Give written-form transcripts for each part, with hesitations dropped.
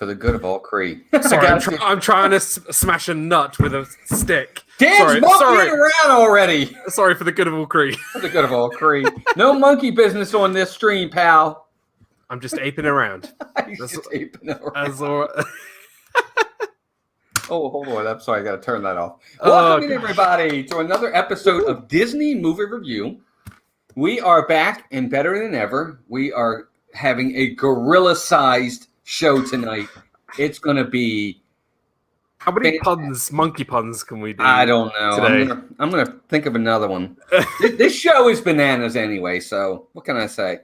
For the good of all Cree. Sorry, I'm trying to smash a nut with a stick. Dan's monkeying around already. Sorry, for the good of all Cree. For the good of all Cree. No monkey business on this stream, pal. I'm just aping around. Oh, hold on. I'm sorry. I got to turn that off. Welcome in, everybody, to another episode of Disney Movie Review. We are back and better than ever. We are having a gorilla-sized show tonight. It's going to be... How many monkey puns can we do? I don't know. Today? I'm gonna think of another one. This show is bananas anyway, so what can I say?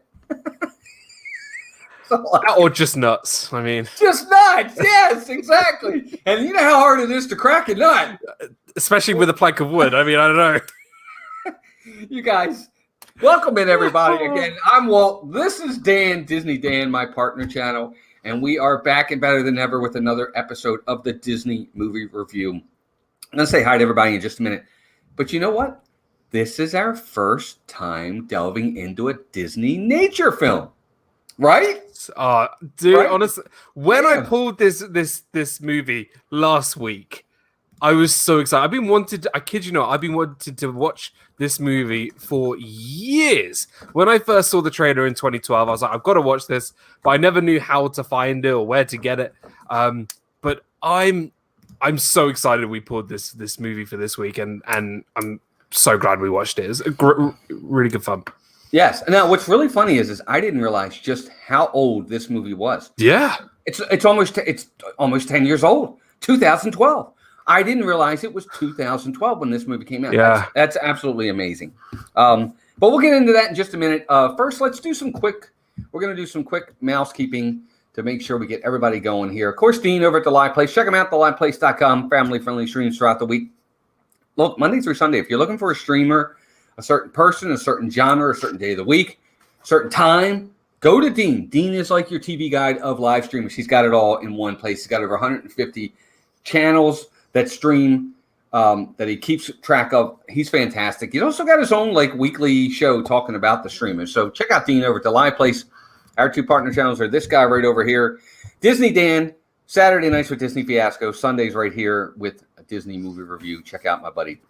Or just nuts. I mean, just nuts. Yes, exactly. And you know how hard it is to crack a nut, especially with a plank of wood. I mean, I don't know. You guys, welcome in, everybody. Again, I'm Walt. This is Dan, Disney Dan, my partner channel, and we are back and better than ever with another episode of the Disney Movie Review. I'm gonna say hi to everybody in just a minute, but you know what? This is our first time delving into a Disney nature film. Right? Dude, right? Honestly, when I pulled this movie last week, I was so excited. I kid you not, I've been wanting to watch this movie for years. When I first saw the trailer in 2012, I was like, I've got to watch this, but I never knew how to find it or where to get it. But I'm so excited we pulled this movie for this week, and I'm so glad we watched it. It was really good fun. Yes. Now, what's really funny is I didn't realize just how old this movie was. Yeah. It's almost 10 years old. 2012. I didn't realize it was 2012 when this movie came out. Yeah. That's absolutely amazing. But we'll get into that in just a minute. First, we're going to do some quick mousekeeping to make sure we get everybody going here. Of course, Dean over at The Live Place. Check them out, theliveplace.com. Family-friendly streams throughout the week. Look, Monday through Sunday, if you're looking for a streamer, a certain person, a certain genre, a certain day of the week, certain time, go to Dean. Dean is like your TV guide of live streamers. He's got it all in one place. He's got over 150 channels that stream, that he keeps track of. He's fantastic. He's also got his own weekly show talking about the streamers. So check out Dean over at The Live Place. Our two partner channels are this guy right over here, Disney Dan, Saturday nights with Disney Fiasco, Sundays right here with a Disney Movie Review. Check out my buddy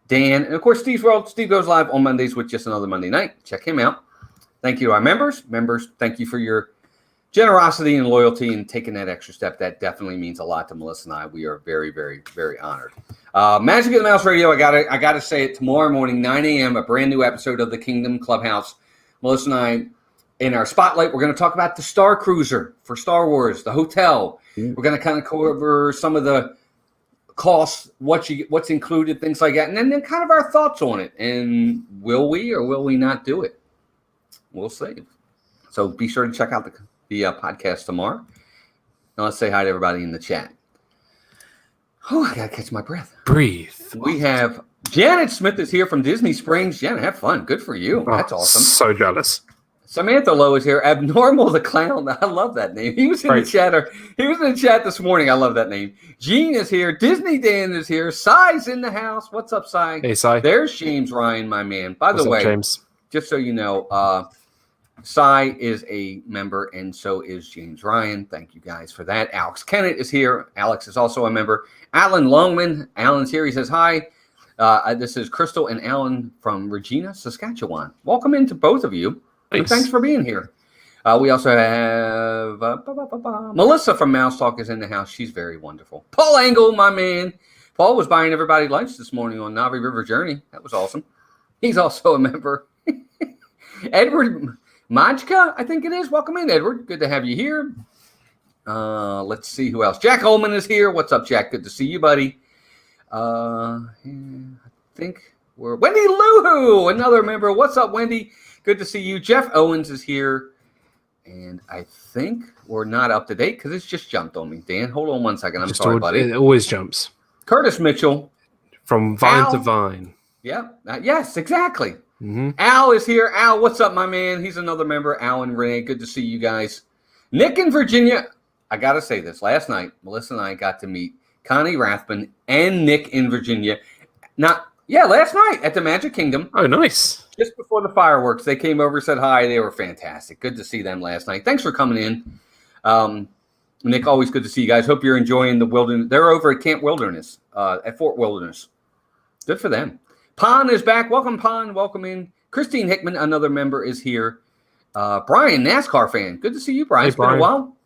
Dan, and of course, Steve's World. Steve goes live on Mondays with Just Another Monday Night. Check him out. Thank you to our members. Members, thank you for your generosity and loyalty and taking that extra step. That definitely means a lot to Melissa and I. We are very, very, very honored. Magic of the Mouse Radio. I gotta say it. Tomorrow morning, 9 a.m., a brand new episode of the Kingdom Clubhouse. Melissa and I, in our spotlight, we're going to talk about the Star Cruiser for Star Wars, the hotel. We're going to kind of cover some of the costs, what's included, things like that, and then kind of our thoughts on it. And will we or will we not do it? We'll see. So be sure to check out the podcast tomorrow. Now let's say hi to everybody in the chat. Oh, I gotta catch my breath. Breathe. We have Janet Smith is here from Disney Springs. Janet, have fun. Good for you. That's awesome. So jealous. Samantha Lowe is here. Abnormal the Clown. I love that name. He was in the chat. He was in the chat this morning. I love that name. Gene is here. Disney Dan is here. Cy's in the house. What's up, Cy? Hey, Cy. There's James Ryan, my man. By the way, James? Just so you know, Cy is a member, and so is James Ryan. Thank you guys for that. Alex Kennett is here. Alex is also a member. Alan Longman. Alan's here. He says hi. This is Crystal and Alan from Regina, Saskatchewan. Welcome into both of you. And thanks for being here. We also have Melissa from Mouse Talk is in the house. She's very wonderful. Paul Angle, my man. Paul was buying everybody lunch this morning on Navi River Journey. That was awesome. He's also a member. Edward Majka, I think it is. Welcome in, Edward. Good to have you here. Let's see who else. Jack Holman is here. What's up, Jack? Good to see you, buddy. I think we're Wendy Luhu, another member. What's up, Wendy? Good to see you. Jeff Owens is here. And I think we're not up to date because it's just jumped on me. Dan, hold on one second. I'm sorry, buddy. It always jumps. Curtis Mitchell. From vine to vine. Yeah. Yes, exactly. Mm-hmm. Al is here. Al, what's up, my man? He's another member. Al and Renee, good to see you guys. Nick in Virginia. I got to say this. Last night, Melissa and I got to meet Connie Rathbun and Nick in Virginia. Last night at the Magic Kingdom. Oh, nice. Just before the fireworks, they came over, said hi. They were fantastic. Good to see them last night. Thanks for coming in. Nick, always good to see you guys. Hope you're enjoying the wilderness. They're over at Camp Wilderness, at Fort Wilderness. Good for them. Pon is back. Welcome, Pon. Welcome in. Christine Hickman, another member, is here. Brian, NASCAR fan. Good to see you, Brian. Hey, It's been a while.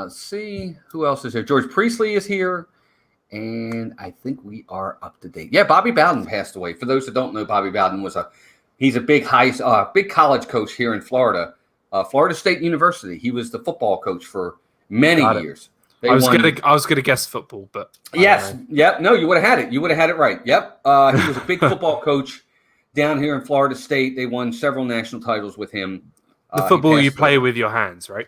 See who else is here. George Priestley is here. And I think we are up to date. Yeah, Bobby Bowden passed away. For those that don't know, Bobby Bowden he's a big college coach here in Florida, Florida State University. He was the football coach for many years. I was gonna guess football, but yes, yep. No, you would have had it. You would have had it right. Yep. He was a big football coach down here in Florida State. They won several national titles with him. The football you play with your hands, right?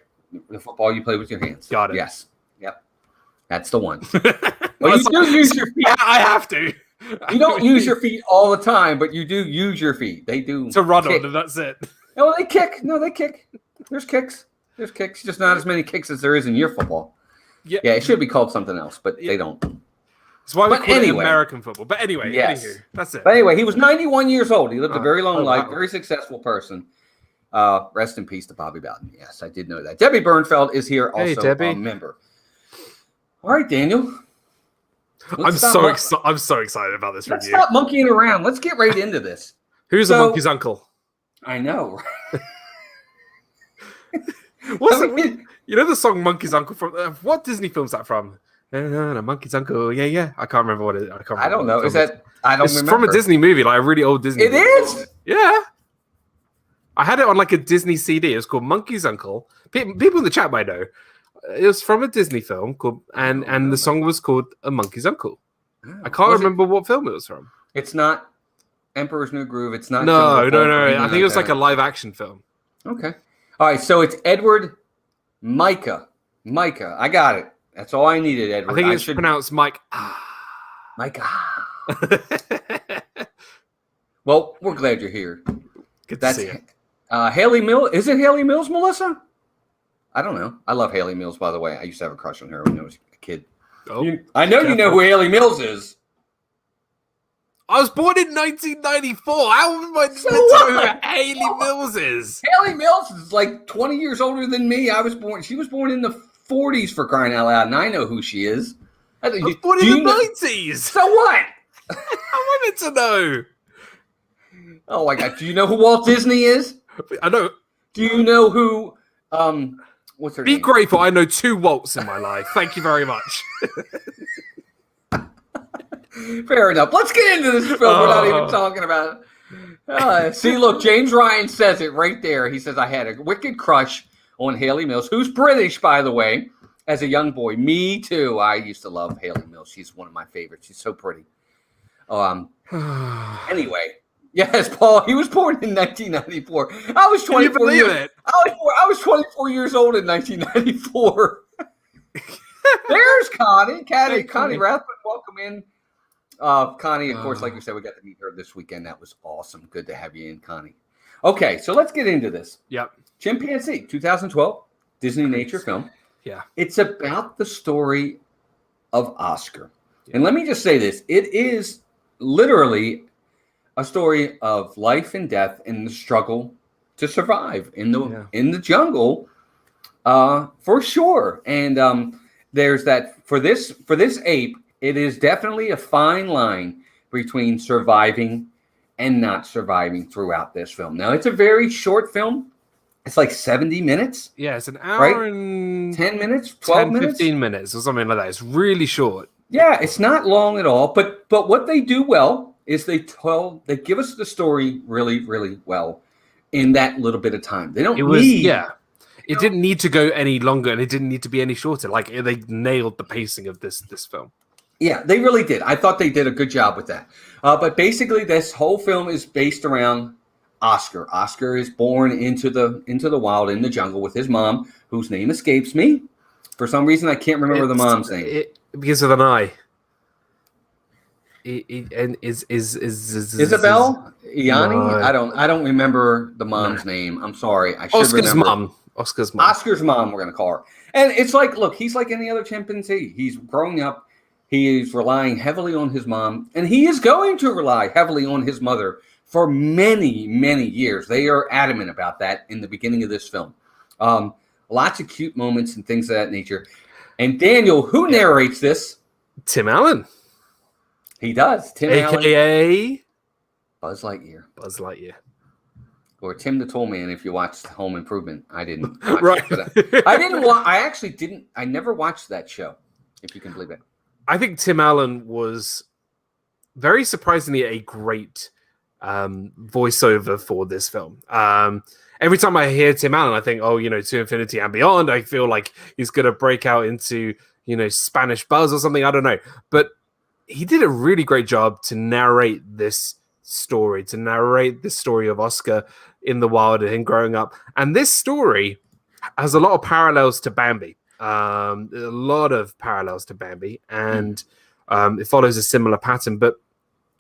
The football you play with your hands. Got it. Yes. Yep. That's the one. Well, you do use your feet. I have to. You don't use your feet all the time, but you do use your feet. They do to run kick. on, and that's it. No, they kick. No, they kick. There's kicks. There's kicks. Just not as many kicks as there is in your football. Yeah, it should be called something else, but they don't. That's why we call it American football. But anyway, yes. That's it. But anyway, he was 91 years old. He lived a very long life, very successful person. Rest in peace to Bobby Bowden. Yes, I did know that. Debbie Bernfeld is here, also a member. All right, Daniel. I'm so excited about this Let's review. stop monkeying around. Let's get right into this. Who's a monkey's uncle? I know. You know the song "Monkey's Uncle" from what Disney film's that from? Monkey's Uncle. Yeah. I can't remember what it. I don't know. Is that? I don't remember. It's from a Disney movie, like a really old Disney. It is. Yeah. I had it on like a Disney CD. It was called Monkey's Uncle. People in the chat might know. It was from a Disney film called, and the song was called "A Monkey's Uncle." I can't remember what film it was from. It's not Emperor's New Groove. It's not. No. I think it was like a live action film. Okay. All right. So it's Edward Micah. I got it. That's all I needed, Edward. I think it's pronounced Mike. Micah. Well, we're glad you're here. Good to see you. Haley Mills. Is it Haley Mills, Melissa? I don't know. I love Haley Mills, by the way. I used to have a crush on her when I was a kid. Oh, I know you know who Haley Mills is. I was born in 1994. How am I to know who Haley Mills is? Haley Mills is like 20 years older than me. She was born in the 40s, for crying out loud, and I know who she is. I was born in the 90s. So what? I wanted to know. Oh my God! Do you know who Walt Disney is? I know. Do you know who? What's her name? Be grateful. I know 2 Walts in my life. Thank you very much. Fair enough. Let's get into this film. We're not even talking about it. See, look, James Ryan says it right there. He says, I had a wicked crush on Haley Mills, who's British, by the way, as a young boy. Me too. I used to love Haley Mills. She's one of my favorites. She's so pretty. Anyway. Yes, Paul. He was born in 1994. I was 24. Can you believe it? I was 24 years old in 1994. There's Connie. Connie Rathbun, welcome in. Connie, of course, like we said, we got to meet her this weekend. That was awesome. Good to have you in, Connie. Okay, so let's get into this. Yep. Chimpanzee, 2012, Disney nature film. Yeah. It's about the story of Oscar. Yeah. And let me just say this. It is literally a story of life and death and the struggle to survive in the jungle, for sure. And there's that for this ape. It is definitely a fine line between surviving and not surviving throughout this film. Now, it's a very short film. It's like 70 minutes. Yeah, it's an hour and 10 minutes, 12 minutes, 15 minutes or something like that. It's really short. Yeah, it's not long at all. But what they do well is they give us the story really, really well in that little bit of time. They don't It didn't need to go any longer, and it didn't need to be any shorter. Like, they nailed the pacing of this film. Yeah, they really did. I thought they did a good job with that. But basically, this whole film is based around Oscar. Oscar is born into the wild, in the jungle, with his mom, whose name escapes me. For some reason, I can't remember the mom's name. Because of an I. And is Isabel? Yanni? No. I don't remember the mom's name. I'm sorry. I should remember. Oscar's mom. Oscar's mom, we're going to call her. And it's like, look, he's like any other chimpanzee. He's growing up. He is relying heavily on his mom. And he is going to rely heavily on his mother for many, many years. They are adamant about that in the beginning of this film. Lots of cute moments and things of that nature. And Daniel, who narrates this? Tim Allen. He does. Tim Allen. AKA Buzz Lightyear. Buzz Lightyear. Or Tim the Tool Man if you watched Home Improvement. I didn't watch Right. it. I actually didn't. I never watched that show, if you can believe it. I think Tim Allen was very surprisingly a great voiceover for this film. Every time I hear Tim Allen, I think, oh, To Infinity and Beyond. I feel like he's going to break out into, Spanish Buzz or something. I don't know. But he did a really great job to narrate this story, of Oscar in the wild and him growing up. And this story has a lot of parallels to Bambi. And it follows a similar pattern. But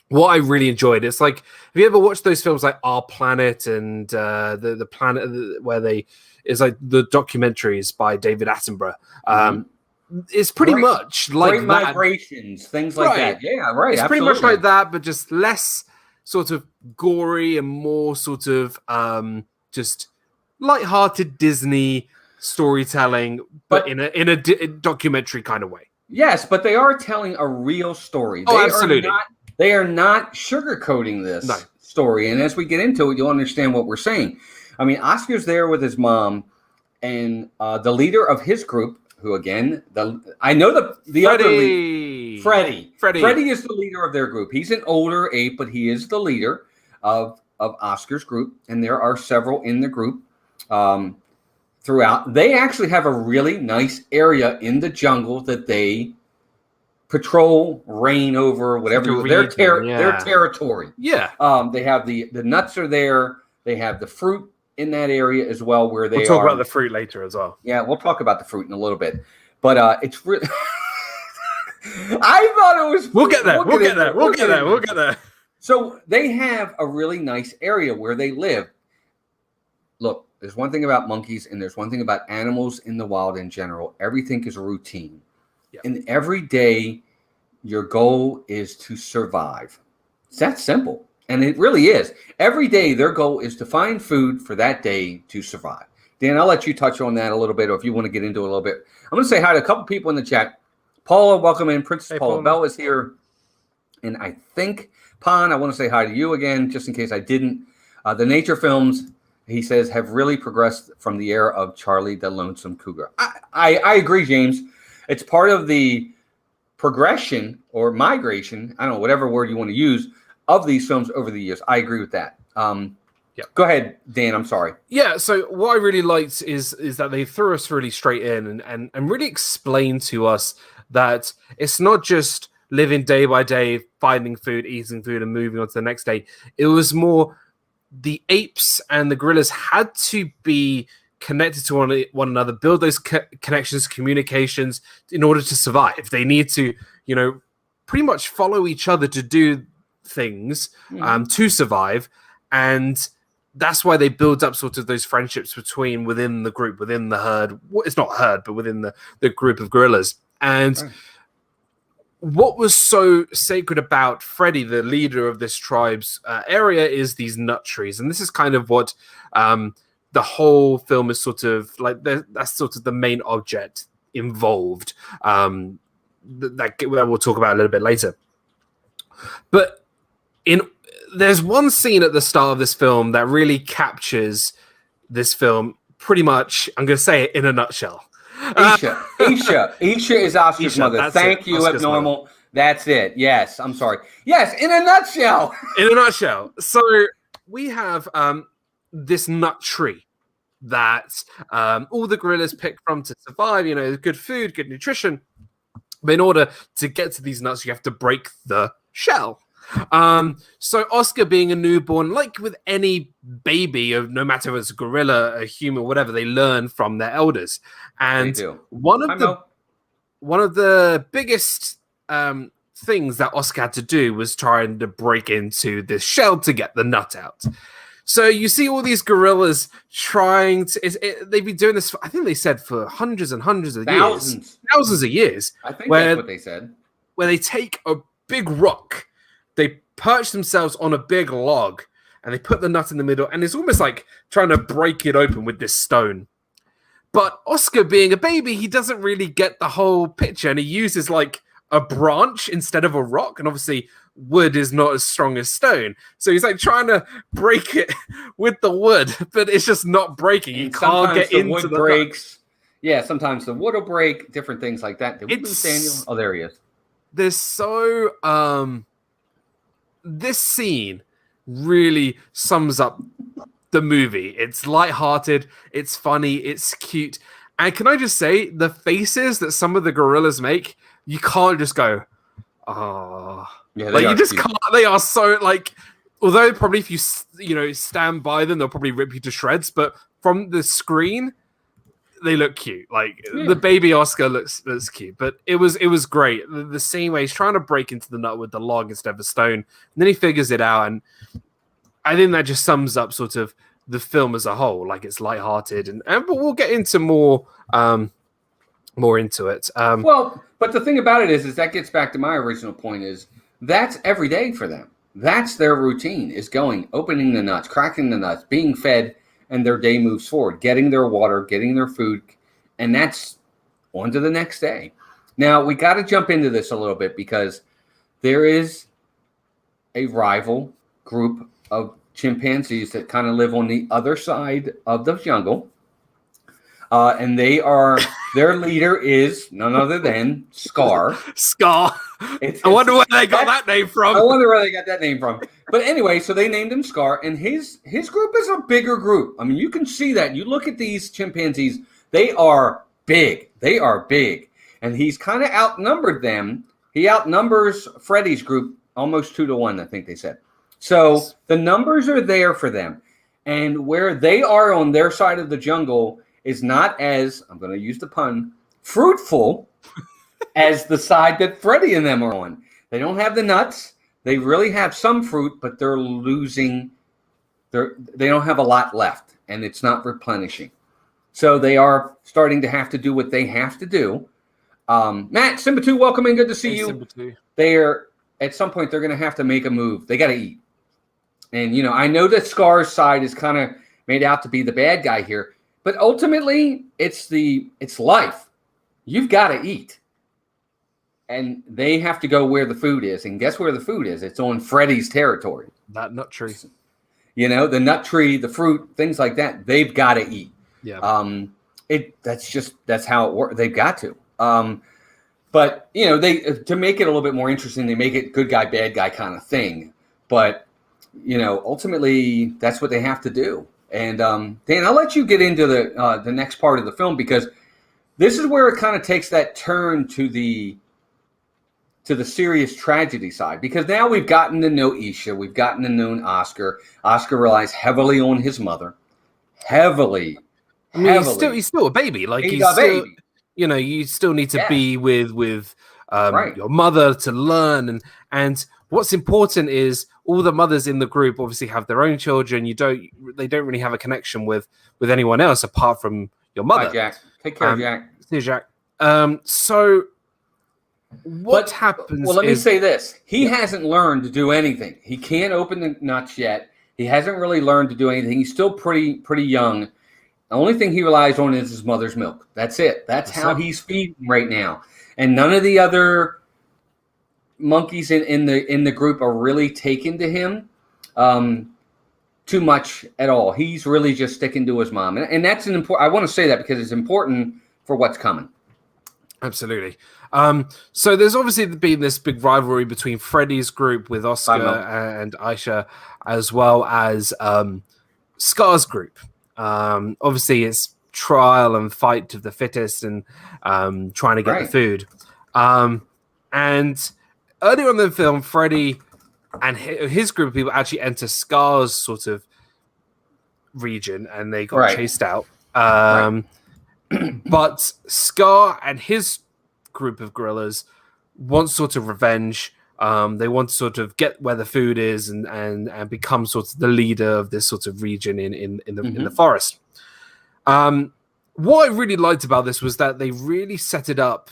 what I really enjoyed, it's like, have you ever watched those films like Our Planet and the Planet where it's like the documentaries by David Attenborough? It's pretty much like Great that. Migrations, things like that. Yeah, right. It's absolutely. pretty much like that, but just less sort of gory and more sort of just lighthearted Disney storytelling, but in a documentary kind of way. Yes, but they are telling a real story. Absolutely. They are not sugarcoating this story. And as we get into it, you'll understand what we're saying. I mean, Oscar's there with his mom, and the leader of his group, who again, I know the other lead, Freddie. Freddie is the leader of their group. He's an older ape, but he is the leader of Oscar's group, and there are several in the group throughout. They actually have a really nice area in the jungle that they patrol, reign over, whatever their territory. Yeah. They have the nuts are there. They have the fruit in that area as well, where we'll talk about the fruit later as well. Yeah, we'll talk about the fruit in a little bit, but it's really. I thought it was. We'll get there. So they have a really nice area where they live. Look, there's one thing about monkeys, and there's one thing about animals in the wild in general. Everything is routine. Yep. And every day, your goal is to survive. It's that simple. And it really is. Every day, their goal is to find food for that day to survive. Dan, I'll let you touch on that a little bit, or if you want to get into it a little bit. I'm going to say hi to a couple people in the chat. Paula, welcome in. Princess Paula Bell is here. And I think, Pon, I want to say hi to you again, just in case I didn't. The nature films, he says, have really progressed from the era of Charlie the Lonesome Cougar. I agree, James. It's part of the progression or migration, I don't know, whatever word you want to use, of these films over the years. I agree with that. Go ahead, Dan. I'm sorry. Yeah, so what I really liked is that they threw us really straight in and really explained to us that it's not just living day by day, finding food, eating food, and moving on to the next day. It was more the apes and the gorillas had to be connected to one another, build those connections, communications in order to survive. They need to, pretty much follow each other to do things to survive. And that's why they build up sort of those friendships within the group, within the herd. It's not herd, but within the group of gorillas. And what was so sacred about Freddie, the leader of this tribe's area, is these nut trees. And this is kind of what the whole film is sort of like. That's sort of the main object involved that we'll talk about a little bit later. But there's one scene at the start of this film that really captures this film pretty much. I'm going to say it in a nutshell. Isha is Oscar's mother. Thank you, Oscar's Abnormal. Mother. That's it. Yes, I'm sorry. Yes, in a nutshell. In a nutshell. So we have this nut tree that all the gorillas pick from to survive. Good food, good nutrition. But in order to get to these nuts, you have to break the shell. So Oscar, being a newborn, like with any baby, no matter if it's a gorilla, a human, whatever, they learn from their elders. And one of the biggest things that Oscar had to do was trying to break into this shell to get the nut out. So you see all these gorillas trying to. They've been doing this, I think they said, for hundreds and hundreds of years. Thousands of years. I think that's what they said. Where they take a big rock, they perch themselves on a big log, and they put the nut in the middle, and it's almost like trying to break it open with this stone. But Oscar, being a baby, he doesn't really get the whole picture, and he uses like a branch instead of a rock, and obviously wood is not as strong as stone, so he's like trying to break it with the wood, but it's just not breaking. You can't get into the breaks. Yeah, sometimes the wood will break, different things like that. Did we lose Daniel? Oh, there he is. There's this scene really sums up the movie. It's lighthearted, it's funny, it's cute, and can I just say, the faces that some of the gorillas make, you can't just go, oh, yeah, like you just cute. Can't. They are so like, although probably if you stand by them, they'll probably rip you to shreds. But from the screen, they look cute. Like the baby Oscar looks cute. But it was great. The scene where he's trying to break into the nut with the log instead of a stone, and then he figures it out, and I think that just sums up sort of the film as a whole. Like it's lighthearted, but we'll get into more into it. Well, but the thing about it is that gets back to my original point is that's every day for them. That's their routine, is opening the nuts, cracking the nuts, being fed, and their day moves forward, getting their water, getting their food, and that's on to the next day. Now, we got to jump into this a little bit because there is a rival group of chimpanzees that kind of live on the other side of the jungle. And their leader is none other than Scar. Scar. I wonder where they got that name from. I wonder where they got that name from. But anyway, so they named him Scar, and his group is a bigger group. I mean, you can see that. You look at these chimpanzees, they are big. They are big. And he's kind of outnumbered them. He outnumbers Freddy's group almost 2-1, I think they said. So the numbers are there for them. And where they are on their side of the jungle is not as, I'm going to use the pun, fruitful as the side that Freddy and them are on. They don't have the nuts. They really have some fruit, but they're losing. They don't have a lot left, and it's not replenishing. So they are starting to have to do what they have to do. Matt, Simba 2, welcome in. Good to see you. Simba 2. They're, at some point, they're going to have to make a move. They got to eat. And, I know that Scar's side is kind of made out to be the bad guy here. But ultimately, it's life. You've got to eat. And they have to go where the food is. And guess where the food is? It's on Freddy's territory. That nut tree. The nut tree, the fruit, things like that. They've got to eat. Yeah. That's how it works. They've got to. But they, to make it a little bit more interesting, they make it good guy, bad guy kind of thing. But ultimately, that's what they have to do. And Dan, I'll let you get into the next part of the film, because this is where it kind of takes that turn to the serious tragedy side. Because now we've gotten to know Isha, we've gotten to know Oscar. Oscar relies heavily on his mother, heavily. I mean, he's still a baby. Like he's a baby. You still need to be with your mother to learn, and what's important is all the mothers in the group obviously have their own children. They don't really have a connection with anyone else apart from your mother. Hi, Jack. Take care, Jack. See you, Jack. So what happens? Well, let me say this: he hasn't learned to do anything. He can't open the nuts yet. He hasn't really learned to do anything. He's still pretty young. The only thing he relies on is his mother's milk. That's it. That's how he's feeding right now. And none of the other monkeys in the group are really taken to him too much at all. He's really just sticking to his mom, and that's an important. I want to say that because it's important for what's coming. Absolutely. So there's obviously been this big rivalry between Freddy's group with Oscar and Aisha, as well as Scar's group. Obviously, it's trial and fight to the fittest, and trying to get the food. And earlier on in the film, Freddy and his group of people actually enter Scar's sort of region, and they got chased out. But Scar and his group of gorillas want sort of revenge. They want to sort of get where the food is and become sort of the leader of this sort of region in the forest. What I really liked about this was that they really set it up.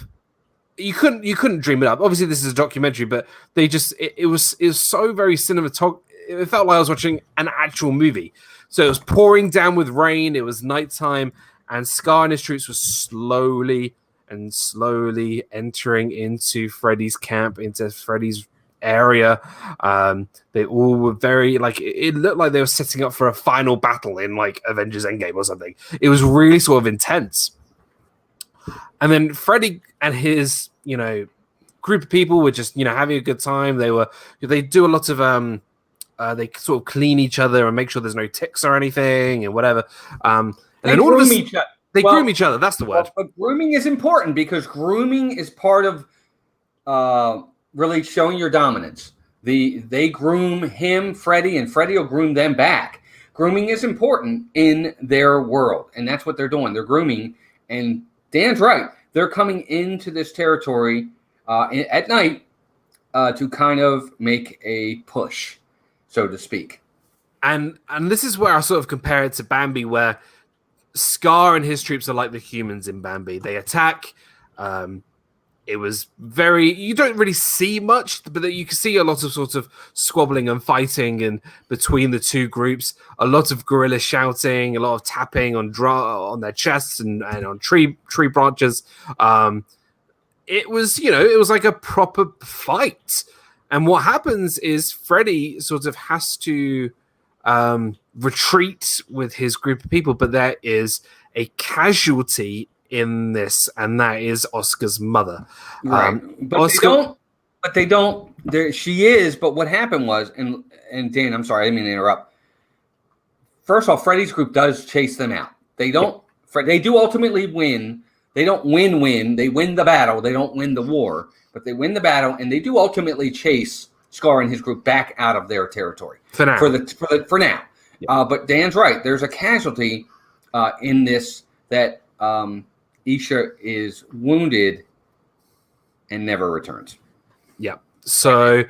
You couldn't dream it up. Obviously, this is a documentary, but they just it was so very cinematographic. It felt like I was watching an actual movie. So it was pouring down with rain. It was nighttime, and Scar and his troops were slowly entering into Freddy's camp, into Freddy's area. They all were very it looked like they were setting up for a final battle in like Avengers Endgame or something. It was really sort of intense. And then Freddy and his, group of people were just, having a good time. They do a lot of they sort of clean each other and make sure there's no ticks or anything and whatever. And they then all groom of each other. They groom each other. That's the word. But grooming is important because grooming is part of really showing your dominance. They groom him, Freddy, and Freddy will groom them back. Grooming is important in their world, and that's what they're doing. They're grooming, and Dan's right. They're coming into this territory at night to kind of make a push, so to speak. And this is where I sort of compare it to Bambi, where Scar and his troops are like the humans in Bambi. They attack. It was you don't really see much, but you can see a lot of sort of squabbling and fighting and between the two groups. A lot of gorilla shouting, a lot of tapping on their chests and on tree branches. It was like a proper fight. And what happens is Freddy sort of has to retreat with his group of people, but there is a casualty in this, and that is Oscar's mother. Right. But they don't. She is. But what happened was, and Dan, I'm sorry, I didn't mean to interrupt. First off, Freddy's group does chase them out. They don't. Yeah. They do ultimately win. They don't win. They win the battle. They don't win the war, but they win the battle, and they do ultimately chase Scar and his group back out of their territory for now. For now. Yeah. But Dan's right. There's a casualty in this that Isha is wounded and never returns. Yeah. So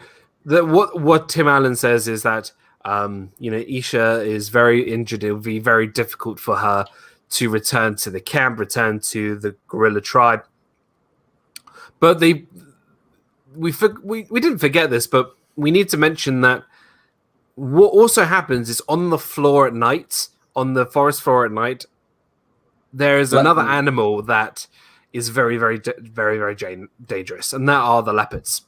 what Tim Allen says is that Isha is very injured. It will be very difficult for her to return to the camp, return to the gorilla tribe. But we didn't forget this, but we need to mention that what also happens is on the floor at night, on the forest floor at night, there is another animal that is very, very, very, very dangerous, and that are the leopards.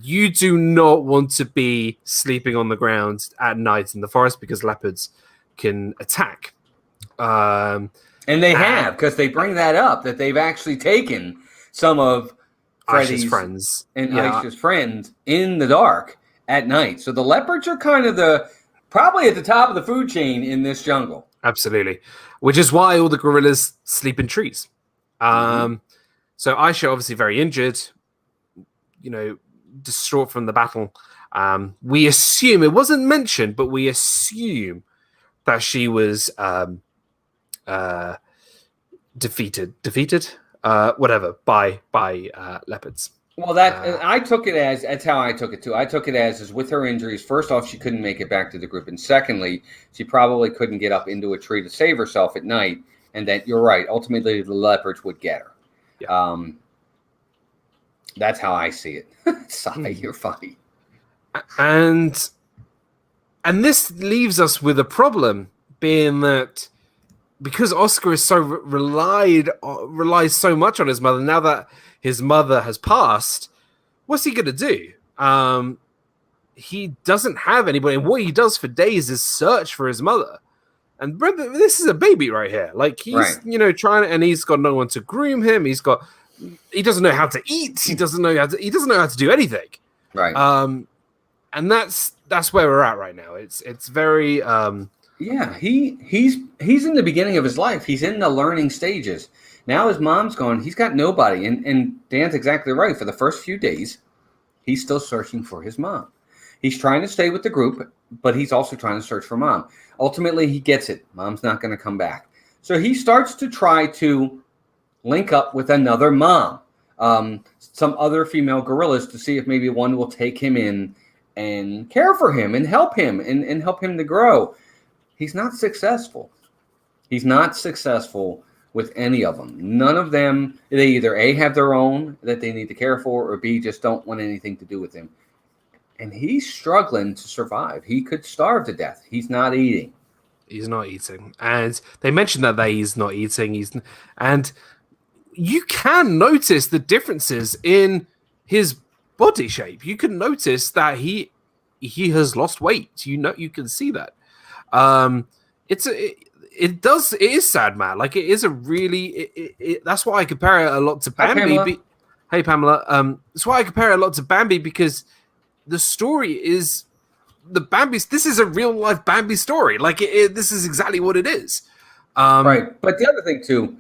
You do not want to be sleeping on the ground at night in the forest because leopards can attack. And they have, because they bring that up, that they've actually taken some of Freddy's friends and Aisha's friends in the dark at night. So the leopards are kind of probably at the top of the food chain in this jungle. Absolutely. Which is why all the gorillas sleep in trees. So Aisha, obviously very injured, distraught from the battle. We assume, it wasn't mentioned, but we assume that she was defeated, whatever, by leopards. Well, I took it as, that's how I took it too. I took it as with her injuries, first off, she couldn't make it back to the group. And secondly, she probably couldn't get up into a tree to save herself at night. And that, you're right, ultimately the leopards would get her. Yeah. That's how I see it. Sigh, you're funny. And this leaves us with a problem, being that because Oscar is so relies so much on his mother, now that his mother has passed, what's he going to do? He doesn't have anybody. And what he does for days is search for his mother. And remember, this is a baby right here. Like, he's, trying, and he's got no one to groom him. He doesn't know how to eat. He doesn't know how to do anything. Right. And that's where we're at right now. It's very, yeah, he's in the beginning of his life. He's in the learning stages. Now his mom's gone. He's got nobody. And Dan's exactly right. For the first few days, he's still searching for his mom. He's trying to stay with the group, but he's also trying to search for mom. Ultimately, he gets it. Mom's not going to come back. So he starts to try to link up with another mom, some other female gorillas, to see if maybe one will take him in and care for him and help him and help him to grow. He's not successful. He's not successful with any of them. None of them, they either A, have their own that they need to care for, or B, just don't want anything to do with him. And he's struggling to survive. He could starve to death. He's not eating. He's not eating, and they mentioned that he's not eating. And you can notice the differences in his body shape. You can notice that he has lost weight. You can see that. It is sad, man. Like it is a really. That's why I compare it a lot to Bambi. Hi, Pamela. Hey, Pamela. That's why I compare it a lot to Bambi, because the story is the Bambi's. This is a real life Bambi story. Like this is exactly what it is. Right, but the other thing too,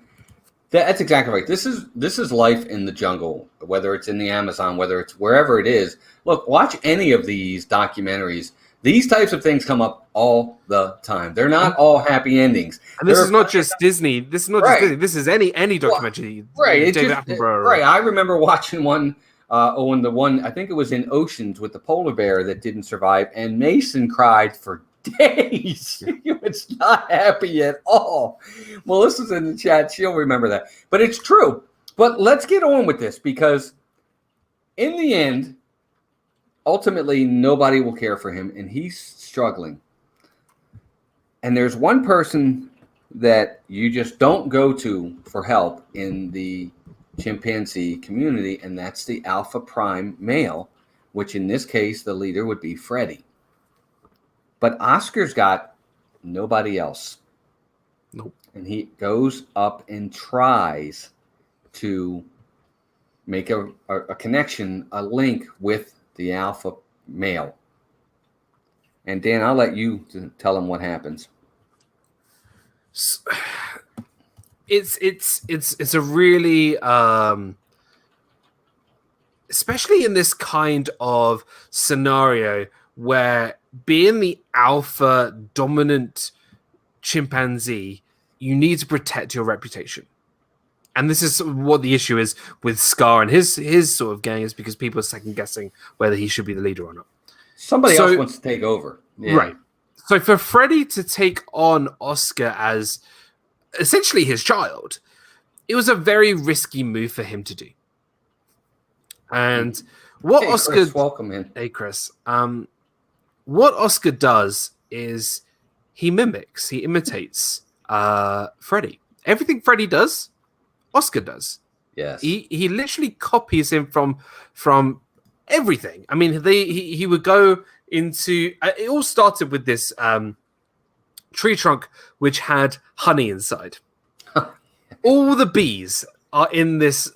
that's exactly right. This is life in the jungle, whether it's in the Amazon, whether it's wherever it is. Look, watch any of these documentaries. These types of things come up all the time. They're not all happy endings. And this is not just Disney. This is not just Disney. This is any documentary. Well, right. David Attenborough. Right. I remember watching one on the one, I think it was in Oceans, with the polar bear that didn't survive, and Mason cried for days. He was not happy at all. Melissa's in the chat. She'll remember that. But it's true. But let's get on with this, because in the end, ultimately, nobody will care for him, and he's struggling. And there's one person that you just don't go to for help in the chimpanzee community, and that's the alpha prime male, which in this case, the leader would be Freddie. But Oscar's got nobody else. Nope. And he goes up and tries to make a connection, a link with the alpha male. And Dan, I'll let you tell him what happens. It's a really especially in this kind of scenario where being the alpha dominant chimpanzee, you need to protect your reputation. And this is what the issue is with Scar and his sort of gang, is because people are second guessing whether he should be the leader or not. Somebody else wants to take over. Yeah. Right. So for Freddie to take on Oscar as essentially his child, it was a very risky move for him to do. And what Oscar... Chris, welcome in. Hey, Chris. What Oscar does is he imitates Freddie. Everything Freddie does, Oscar does. Yes. He literally copies him from everything. I mean, he would go into... it all started with this tree trunk which had honey inside. All the bees are in this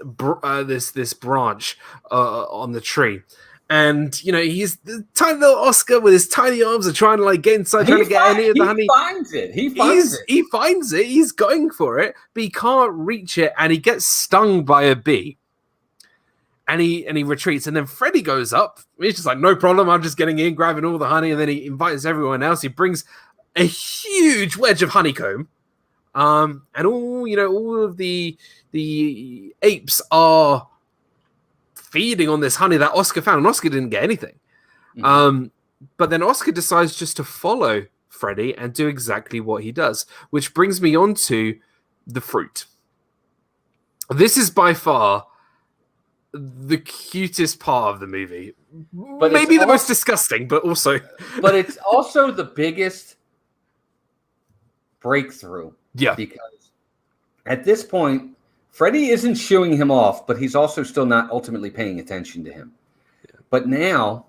branch on the tree. And, he's the tiny little Oscar with his tiny arms are trying to get inside, trying to get any of the honey. He finds it. He's going for it, but he can't reach it, and he gets stung by a bee. And he retreats, and then Freddie goes up. He's just like, no problem, I'm just getting in, grabbing all the honey, and then he invites everyone else. He brings a huge wedge of honeycomb. And all of the apes are feeding on this honey that Oscar found, and Oscar didn't get anything. Mm-hmm. But then Oscar decides just to follow Freddie and do exactly what he does, which brings me on to the fruit. This is by far the cutest part of the movie, but maybe the most disgusting, but also but it's also the biggest breakthrough. Yeah, because at this point, Freddie isn't shooing him off, but he's also still not ultimately paying attention to him. Yeah. But now,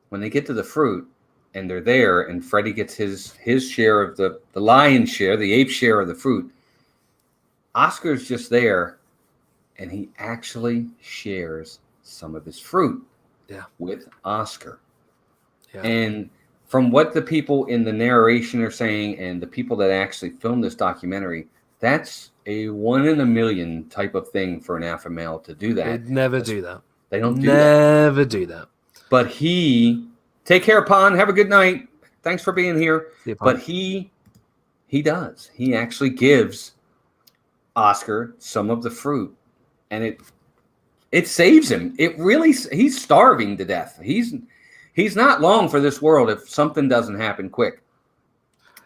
when they get to the fruit and they're there, and Freddie gets his share of the lion's share, the ape share of the fruit, Oscar's just there, and he actually shares some of his fruit with Oscar. Yeah. And from what the people in the narration are saying and the people that actually filmed this documentary, that's a 1 in a million type of thing for an alpha male to do that. They'd never do that. They don't do that. But take care, Pon. Have a good night. Thanks for being here. But he does. He actually gives Oscar some of the fruit, and it saves him. He's starving to death. He's not long for this world if something doesn't happen quick.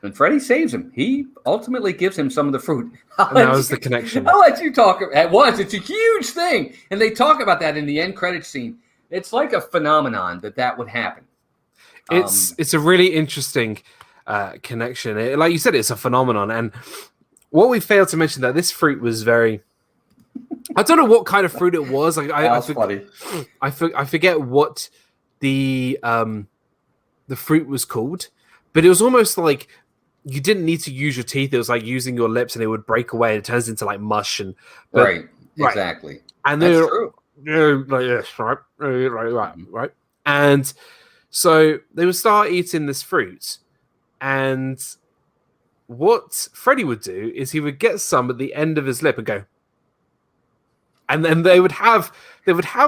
And Freddie saves him. He ultimately gives him some of the fruit. And that was the connection. I'll let you talk. It's a huge thing. And they talk about that in the end credits scene. It's like a phenomenon that would happen. It's a really interesting... connection. Like you said, it's a phenomenon. And what we failed to mention that this fruit was very. I don't know what kind of fruit it was. Like I forget what the fruit was called, but it was almost like you didn't need to use your teeth. It was like using your lips, and it would break away. And it turns into like mush and right, exactly. And that's they're true. Like yes, right. And so they would start eating this fruit, and what Freddie would do is he would get some at the end of his lip and go. And then they would have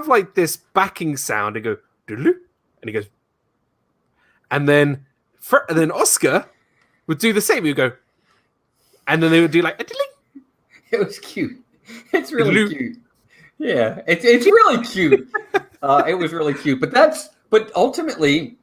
like this backing sound and go doodaloo, and he goes, and then Oscar would do the same. He would go, and then they would do like a ding. It was cute. It's really cute. Yeah, it's really cute. It was really cute, but ultimately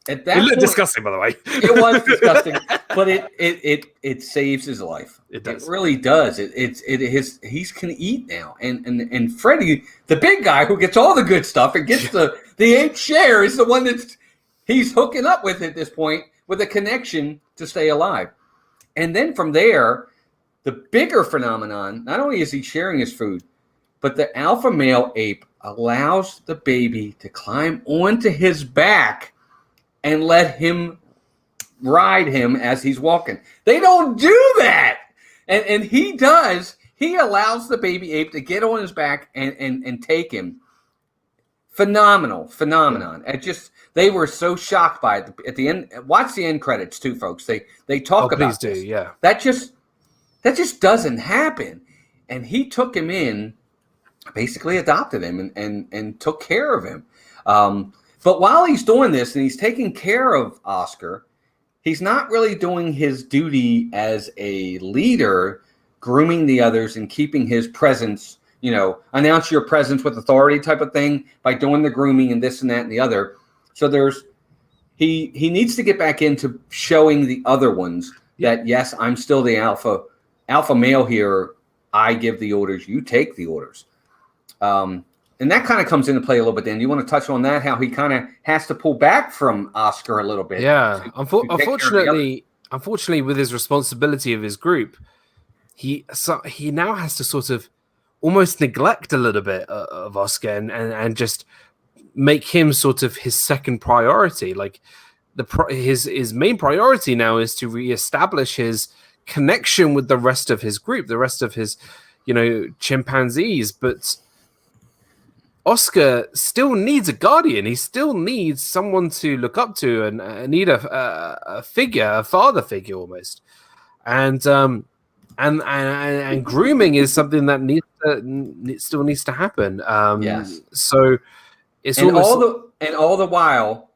at that it looked point, disgusting, by the way. It was disgusting, but it saves his life. It does. It really does. He can eat now, and Freddie, the big guy who gets all the good stuff and gets the 8 share, is the one he's hooking up with at this point with a connection to stay alive. And then from there, the bigger phenomenon, not only is he sharing his food, but the alpha male ape allows the baby to climb onto his back and let him ride him as he's walking. They don't do that. And he does. He allows the baby ape to get on his back and take him. Phenomenal phenomenon. They were so shocked by it at the end. Watch the end credits too, folks. They talk about please this. do, yeah. That just doesn't happen. And he took him in, basically adopted him and took care of him. But while he's doing this and he's taking care of Oscar, he's not really doing his duty as a leader, grooming the others and keeping his presence, announce your presence with authority type of thing by doing the grooming and this and that and the other. So he needs to get back into showing the other ones that, yes, I'm still the alpha male here. I give the orders. You take the orders. And that kind of comes into play a little bit. Dan, do you want to touch on that? How he kind of has to pull back from Oscar a little bit. Yeah, unfortunately, with his responsibility of his group, he now has to sort of almost neglect a little bit of Oscar and just make him sort of his second priority. Like his main priority now is to reestablish his connection with the rest of his group, the rest of his chimpanzees, but Oscar still needs a guardian. He still needs someone to look up to and need a figure, a father figure almost. And grooming is something that still needs to happen. Yes. So it's all the while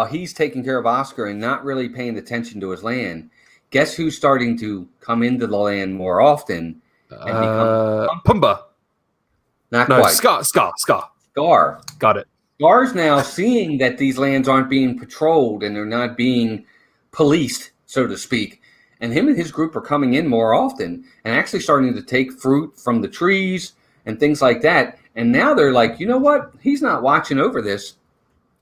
he's taking care of Oscar and not really paying attention to his land, guess who's starting to come into the land more often and become Pumbaa. Not quite. Scar. Got it. Scar's now seeing that these lands aren't being patrolled and they're not being policed, so to speak. And him and his group are coming in more often and actually starting to take fruit from the trees and things like that. And now they're like, you know what? He's not watching over this.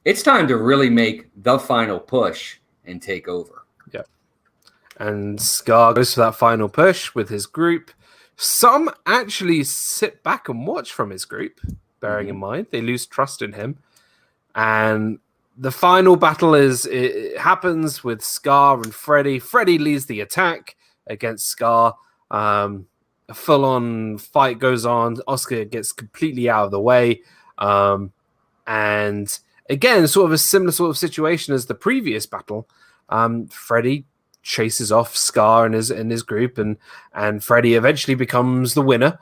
It's time to really make the final push and take over. Yeah. And Scar goes for that final push with his group. Some actually sit back and watch from his group, bearing in mind they lose trust in him. And the final battle it happens with Scar and Freddy. Freddy leads the attack against Scar. A full-on fight goes on. Oscar gets completely out of the way. And again, sort of a similar sort of situation as the previous battle. Freddy chases off Scar and his group, and Freddy eventually becomes the winner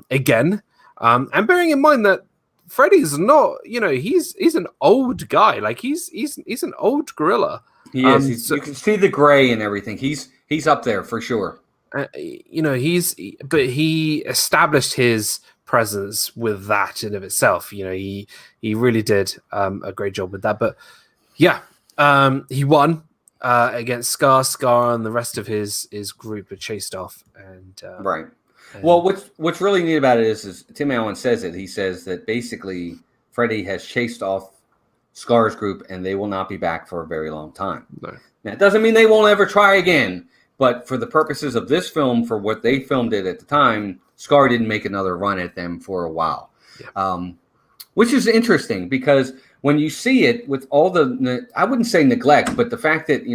again. And bearing in mind that Freddy's not, he's an old guy. Like he's an old gorilla. He is. You can see the gray and everything. He's up there for sure. But he established his presence with that in of itself. He really did a great job with that. But yeah, he won. Against Scar and the rest of his group are chased off. And right. Well, what's really neat about it is Tim Allen says it. He says that basically Freddy has chased off Scar's group, and they will not be back for a very long time. No. Now, it doesn't mean they won't ever try again, but for the purposes of this film, for what they filmed it at the time, Scar didn't make another run at them for a while. Yeah. Which is interesting because when you see it with all I wouldn't say neglect, but the fact that,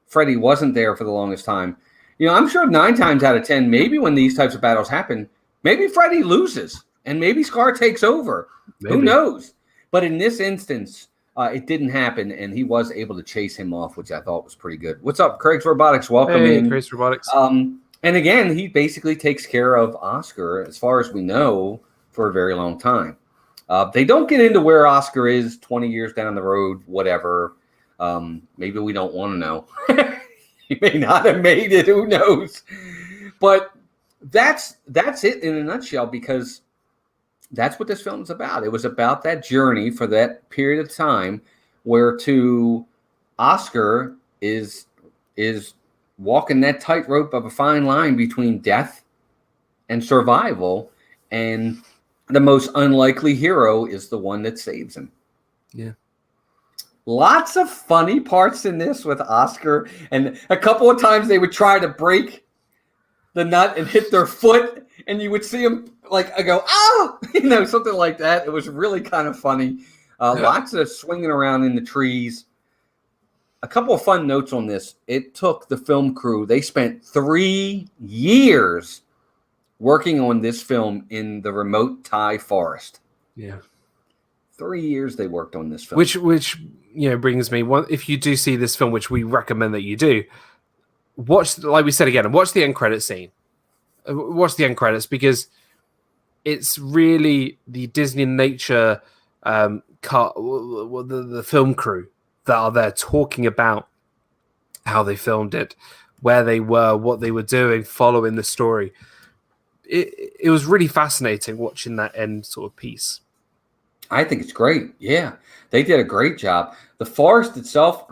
Freddy wasn't there for the longest time, I'm sure 9 times out of 10, maybe when these types of battles happen, maybe Freddy loses and maybe Scar takes over. Maybe. Who knows? But in this instance, it didn't happen, and he was able to chase him off, which I thought was pretty good. What's up, Craig's Robotics? Welcome in. Craig's Robotics. And again, he basically takes care of Oscar, as far as we know, for a very long time. They don't get into where Oscar is 20 years down the road, whatever. Maybe we don't want to know. He may not have made it. Who knows? But that's it in a nutshell, because that's what this film is about. It was about that journey for that period of time where Oscar is walking that tightrope of a fine line between death and survival, and the most unlikely hero is the one that saves him. Yeah. Lots of funny parts in this with Oscar, and a couple of times they would try to break the nut and hit their foot, and you would see them go, oh, something like that. It was really kind of funny. Lots of swinging around in the trees. A couple of fun notes on this. It took the film crew, they spent 3 years working on this film in the remote Thai forest. Yeah. 3 years they worked on this film. Which brings me, if you do see this film, which we recommend that you do, watch, like we said again, watch the end credit scene. Watch the end credits, because it's really the Disney Nature the film crew that are there talking about how they filmed it, where they were, what they were doing, following the story. It was really fascinating watching that end sort of piece. I think it's great. Yeah, they did a great job. The forest itself,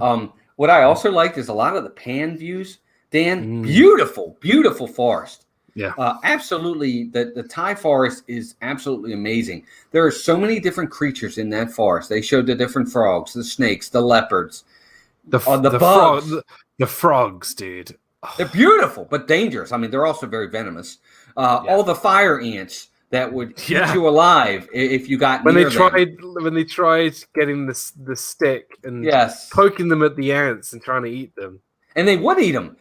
what I also liked is a lot of the pan views. Dan, beautiful, beautiful forest. Yeah, absolutely. The Thai forest is absolutely amazing. There are so many different creatures in that forest. They showed the different frogs, the snakes, the leopards, the bugs. The frogs, dude. They're beautiful, but dangerous. I mean, they're also very venomous. All the fire ants that would eat you alive if you got near them. When they tried getting the stick and poking them at the ants and trying to eat them. And they would eat them.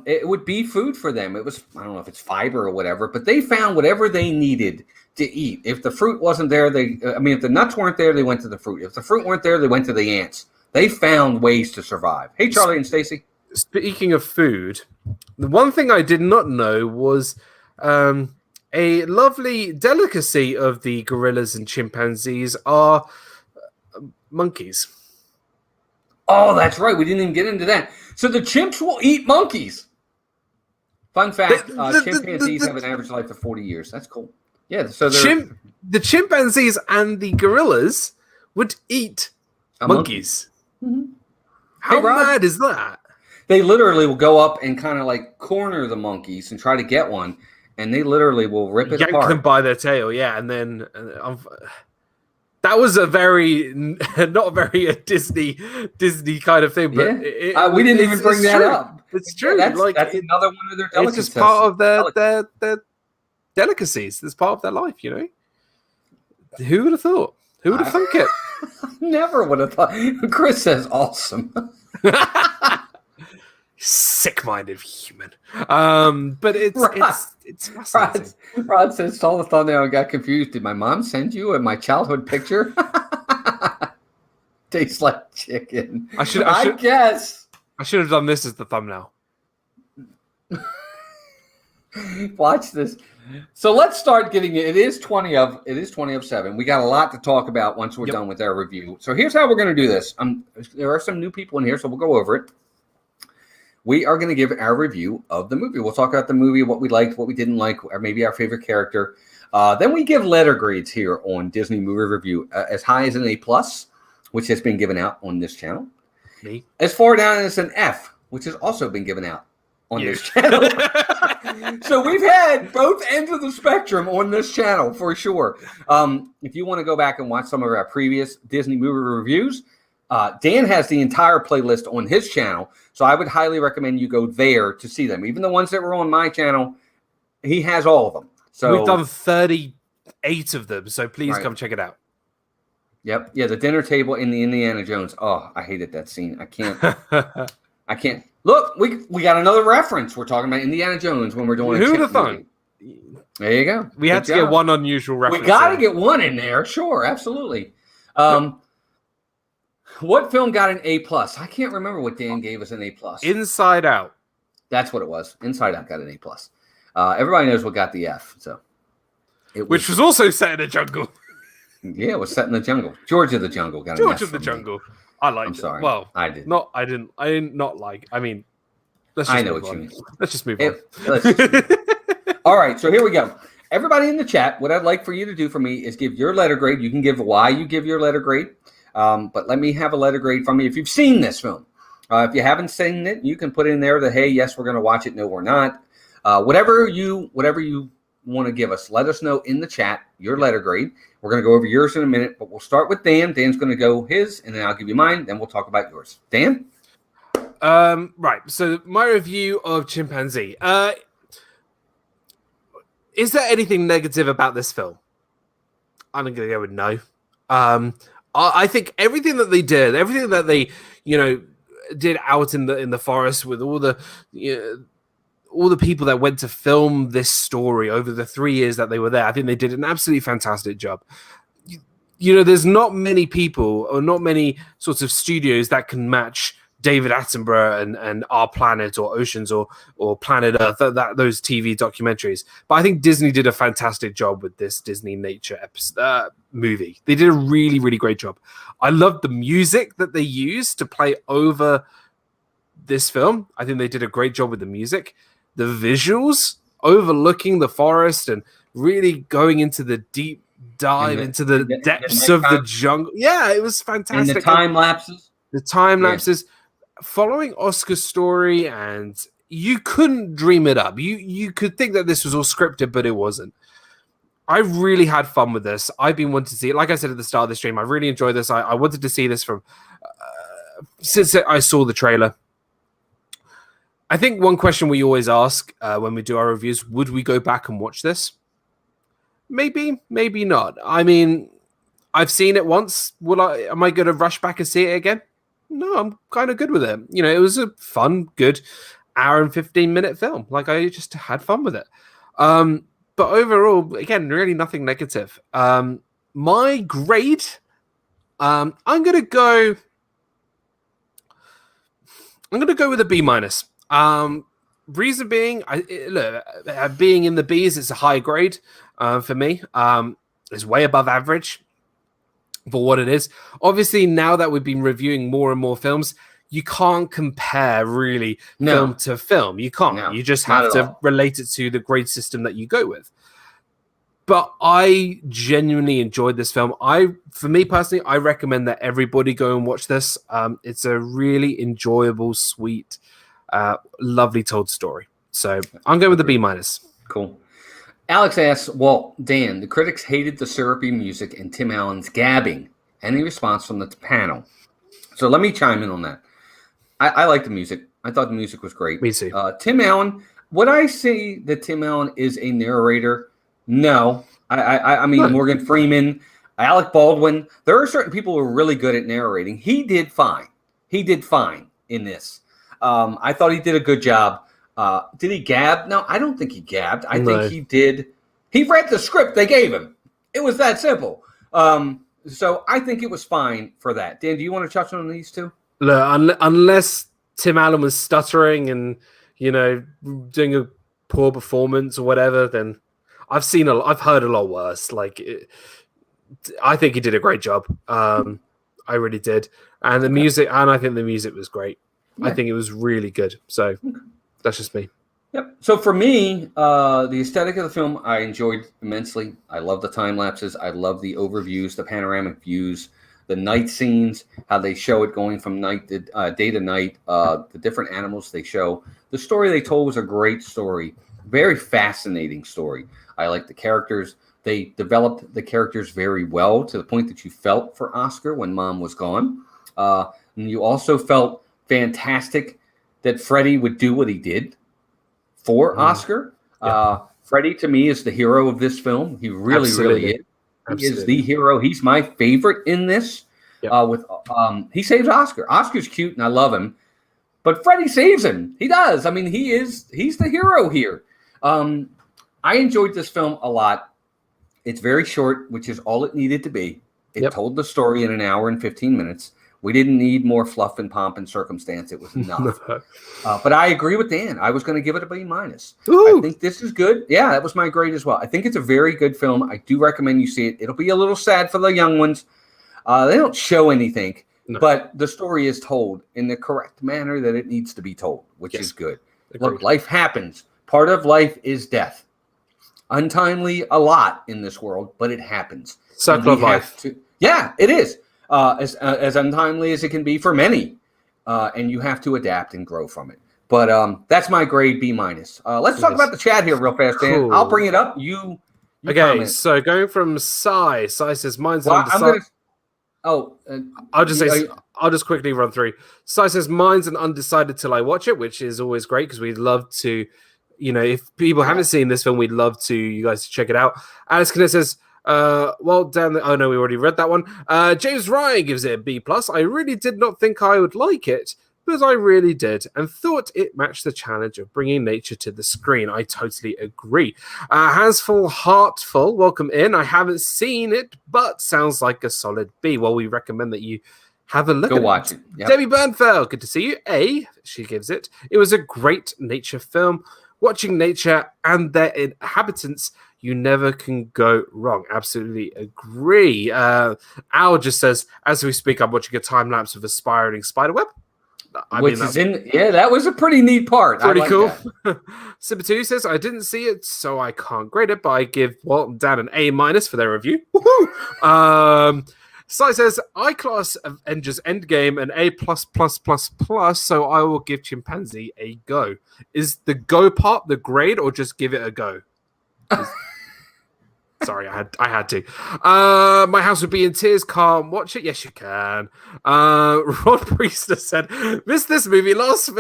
It would be food for them. It was, I don't know if it's fiber or whatever, but they found whatever they needed to eat. If the fruit wasn't there, if the nuts weren't there, they went to the fruit. If the fruit weren't there, they went to the ants. They found ways to survive. Hey, Charlie and Stacy. Speaking of food, the one thing I did not know was a lovely delicacy of the gorillas and chimpanzees are monkeys. Oh, that's right. We didn't even get into that. So the chimps will eat monkeys. Fun fact, chimpanzees have an average life of 40 years. That's cool. Yeah, so the chimpanzees and the gorillas would eat monkeys. Mm-hmm. How mad is that? They literally will go up and kind of corner the monkeys and try to get one, and they literally will rip it apart. Yank them by their tail, yeah, and then... that was a very not very Disney kind of thing, but we didn't even bring that up. It's true. Yeah, that's another one of their delicacies. It's just part of their delicacies. It's part of their life, Who would have thought? Who would have thunk it? Never would have thought. Chris says awesome. Sick-minded human. But it's fascinating. Rod says, saw the thumbnail and got confused. Did my mom send you my childhood picture? Tastes like chicken. I guess. I should have done this as the thumbnail. Watch this. So let's start getting it. It is 20 of 7. We got a lot to talk about once we're done with our review. So here's how we're going to do this. There are some new people in here, so we'll go over it. We are going to give our review of the movie. We'll talk about the movie, what we liked, what we didn't like, or maybe our favorite character. Then we give letter grades here on Disney Movie Review, as high as an A+, which has been given out on this channel. Me. As far down as an F, which has also been given out on this channel. So we've had both ends of the spectrum on this channel for sure. If you want to go back and watch some of our previous Disney movie reviews, Dan has the entire playlist on his channel. So I would highly recommend you go there to see them. Even the ones that were on my channel, he has all of them. So we've done 38 of them. So please come check it out. Yep. Yeah, the dinner table in the Indiana Jones. Oh, I hated that scene. I can't. Look, we got another reference. We're talking about Indiana Jones when we're doing Who would have thought? There you go. We had to get one unusual reference. We got to get one in there. Sure, absolutely. What film got an A+? I can't remember what Dan gave us an A+. Inside Out. That's what it was. Inside Out got an A+. Everybody knows what got the F. So, which was also set in a jungle. Yeah, it was set in the jungle. George of the Jungle got George of the Jungle. I liked it. I'm sorry. Well, I did. I didn't not like. I mean, let's just I know what on. you mean. Let's just move on. All right, so here we go. Everybody in the chat, what I'd like for you to do for me is give your letter grade. You can give why you give your letter grade, but let me have a letter grade from you if you've seen this film. If you haven't seen it, you can put in there the hey, yes, we're going to watch it. No, we're not. Whatever you want to give us, let us know in the chat your letter grade. We're going to go over yours in a minute, but we'll start with Dan. Dan's going to go his, and then I'll give you mine. Then we'll talk about yours. Dan? Right. So my review of Chimpanzee. Is there anything negative about this film? I'm going to go with no. I think everything that they did, everything that they, did out in the forest with all the people that went to film this story over the 3 years that they were there, I think they did an absolutely fantastic job. There's not many people or not many sorts of studios that can match David Attenborough and Our Planet or Oceans or Planet Earth, those TV documentaries. But I think Disney did a fantastic job with this Disney Nature movie. They did a really, really great job. I loved the music that they used to play over this film. I think they did a great job with the music. The visuals overlooking the forest and really going into the deep dive into the depths of the jungle. Yeah, it was fantastic. And the time lapses. The time lapses. Following Oscar's story, and you couldn't dream it up. You could think that this was all scripted, but it wasn't. I really had fun with this. I've been wanting to see it. Like I said at the start of the stream, I really enjoyed this. I wanted to see this from since I saw the trailer. I think one question we always ask when we do our reviews, would we go back and watch this? Maybe, maybe not. I mean, I've seen it once. Am I going to rush back and see it again? No, I'm kind of good with it. It was a fun, good hour and 15-minute film. Like, I just had fun with it. But overall, again, really nothing negative. My grade, I'm going to go with a B-. Reason being, being in the B's, it's a high grade for me. It's way above average for what it is. Obviously, now that we've been reviewing more and more films, you can't compare really film to film. You can't. No, you just have to relate it to the grade system that you go with. But I genuinely enjoyed this film. For me personally, I recommend that everybody go and watch this. It's a really enjoyable, sweet, lovely told story. So I'm going with the B-. Cool. Alex asks, well, Dan, the critics hated the syrupy music and Tim Allen's gabbing. Any response from the panel? So let me chime in on that. I like the music. I thought the music was great. Me too. Tim Allen, would I say that Tim Allen is a narrator? No. I mean, Morgan Freeman, Alec Baldwin. There are certain people who are really good at narrating. He did fine. In this. I thought he did a good job. Did he gab? No, I don't think he gabbed. I think he did. He read the script they gave him. It was that simple. So I think it was fine for that. Dan, do you want to touch on these two? Look, unless Tim Allen was stuttering and, doing a poor performance or whatever, then I've heard a lot worse. I think he did a great job. I really did. And the music, and I think the music was great. Yeah. I think it was really good. So that's just me. Yep. So for me, the aesthetic of the film, I enjoyed immensely. I love the time lapses. I love the overviews, the panoramic views, the night scenes, how they show it going from night to day to night, the different animals they show. The story they told was a great story, very fascinating story. I like the characters. They developed the characters very well to the point that you felt for Oscar when Mom was gone. And you also felt fantastic that Freddie would do what he did for Oscar. Freddie, to me, is the hero of this film. He really, really is. He is the hero. He's my favorite in this. He saves Oscar. Oscar's cute, and I love him. But Freddie saves him. He does. I mean, he's the hero here. I enjoyed this film a lot. It's very short, which is all it needed to be. It told the story in an hour and 15 minutes. We didn't need more fluff and pomp and circumstance. It was enough. But I agree with Dan. I was going to give it a B-. I think this is good. Yeah, that was my grade as well. I think it's a very good film. I do recommend you see it. It'll be a little sad for the young ones. They don't show anything, but the story is told in the correct manner that it needs to be told, which is good. Agreed. Look, life happens. Part of life is death. Untimely a lot in this world, but it happens. Circle of life. Yeah, it is. As untimely as it can be for many, and you have to adapt and grow from it. But that's my grade B-. Let's talk about the chat here real fast, Dan. Cool. I'll bring it up. You okay, comment. So going from Sai says mine's undecided. I'll just quickly run through. Sai says mine's an undecided till I watch it, which is always great because we'd love to, if people haven't seen this film, we'd love to you guys to check it out. Alice Kenneth says, well, down the, oh no, we already read that one. James Ryan gives it a B+. I really did not think I would like it, but I really did, and thought it matched the challenge of bringing nature to the screen. I totally agree. Hansful Heartful, welcome in. I haven't seen it, but sounds like a solid B. Well, we recommend that you have a look. Go watch it. Yep. Debbie Bernfeld, good to see you. A, she gives it. It was a great nature film. Watching nature and their inhabitants, you never can go wrong. Absolutely agree. Al just says, as we speak, I'm watching a time lapse of a spiraling spiderweb. That was a pretty neat part. Pretty cool. Sibatu says, I didn't see it, so I can't grade it, but I give Walt and Dan an A- for their review. Woohoo! Sai says, I-Class Avengers Endgame an A++++, so I will give Chimpanzee a go. Is the go part the grade, or just give it a go? Sorry, I had to. My house would be in tears. Can't watch it. Yes, you can. Rod Priester said, missed this movie. Last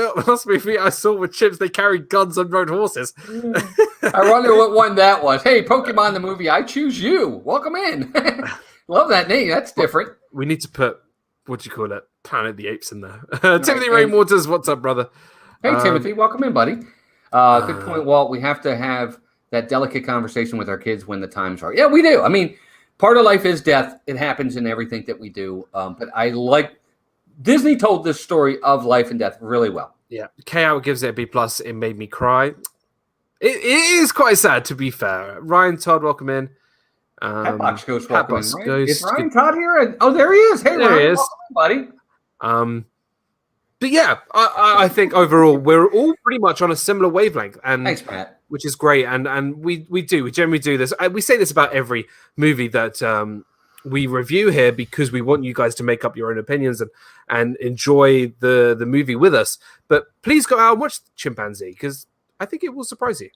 movie I saw with Chips, they carried guns and rode horses. I wonder what one that was. Hey, Pokemon the movie, I choose you. Welcome in. Love that name. That's different. We need to put, what do you call it? Planet of the Apes in there. Timothy Rainwaters, what's up, brother? Hey, Timothy. Welcome in, buddy. Good point, Walt. We have to have that delicate conversation with our kids when the times are. Yeah, we do. I mean, part of life is death. It happens in everything that we do. But I like Disney told this story of life and death really well. Yeah. K-Out gives it a B+. It made me cry. It is quite sad, to be fair. Ryan Todd, welcome in. Hatbox Ghost, welcome in. Right? Is Ryan Todd here? Oh, there he is. Hey, there Ryan, he is. Welcome in, buddy. But yeah, I think overall we're all pretty much on a similar wavelength, and thanks, Pat. Which is great. And we generally do this. We say this about every movie that we review here because we want you guys to make up your own opinions and enjoy the movie with us. But please go out and watch Chimpanzee because I think it will surprise you.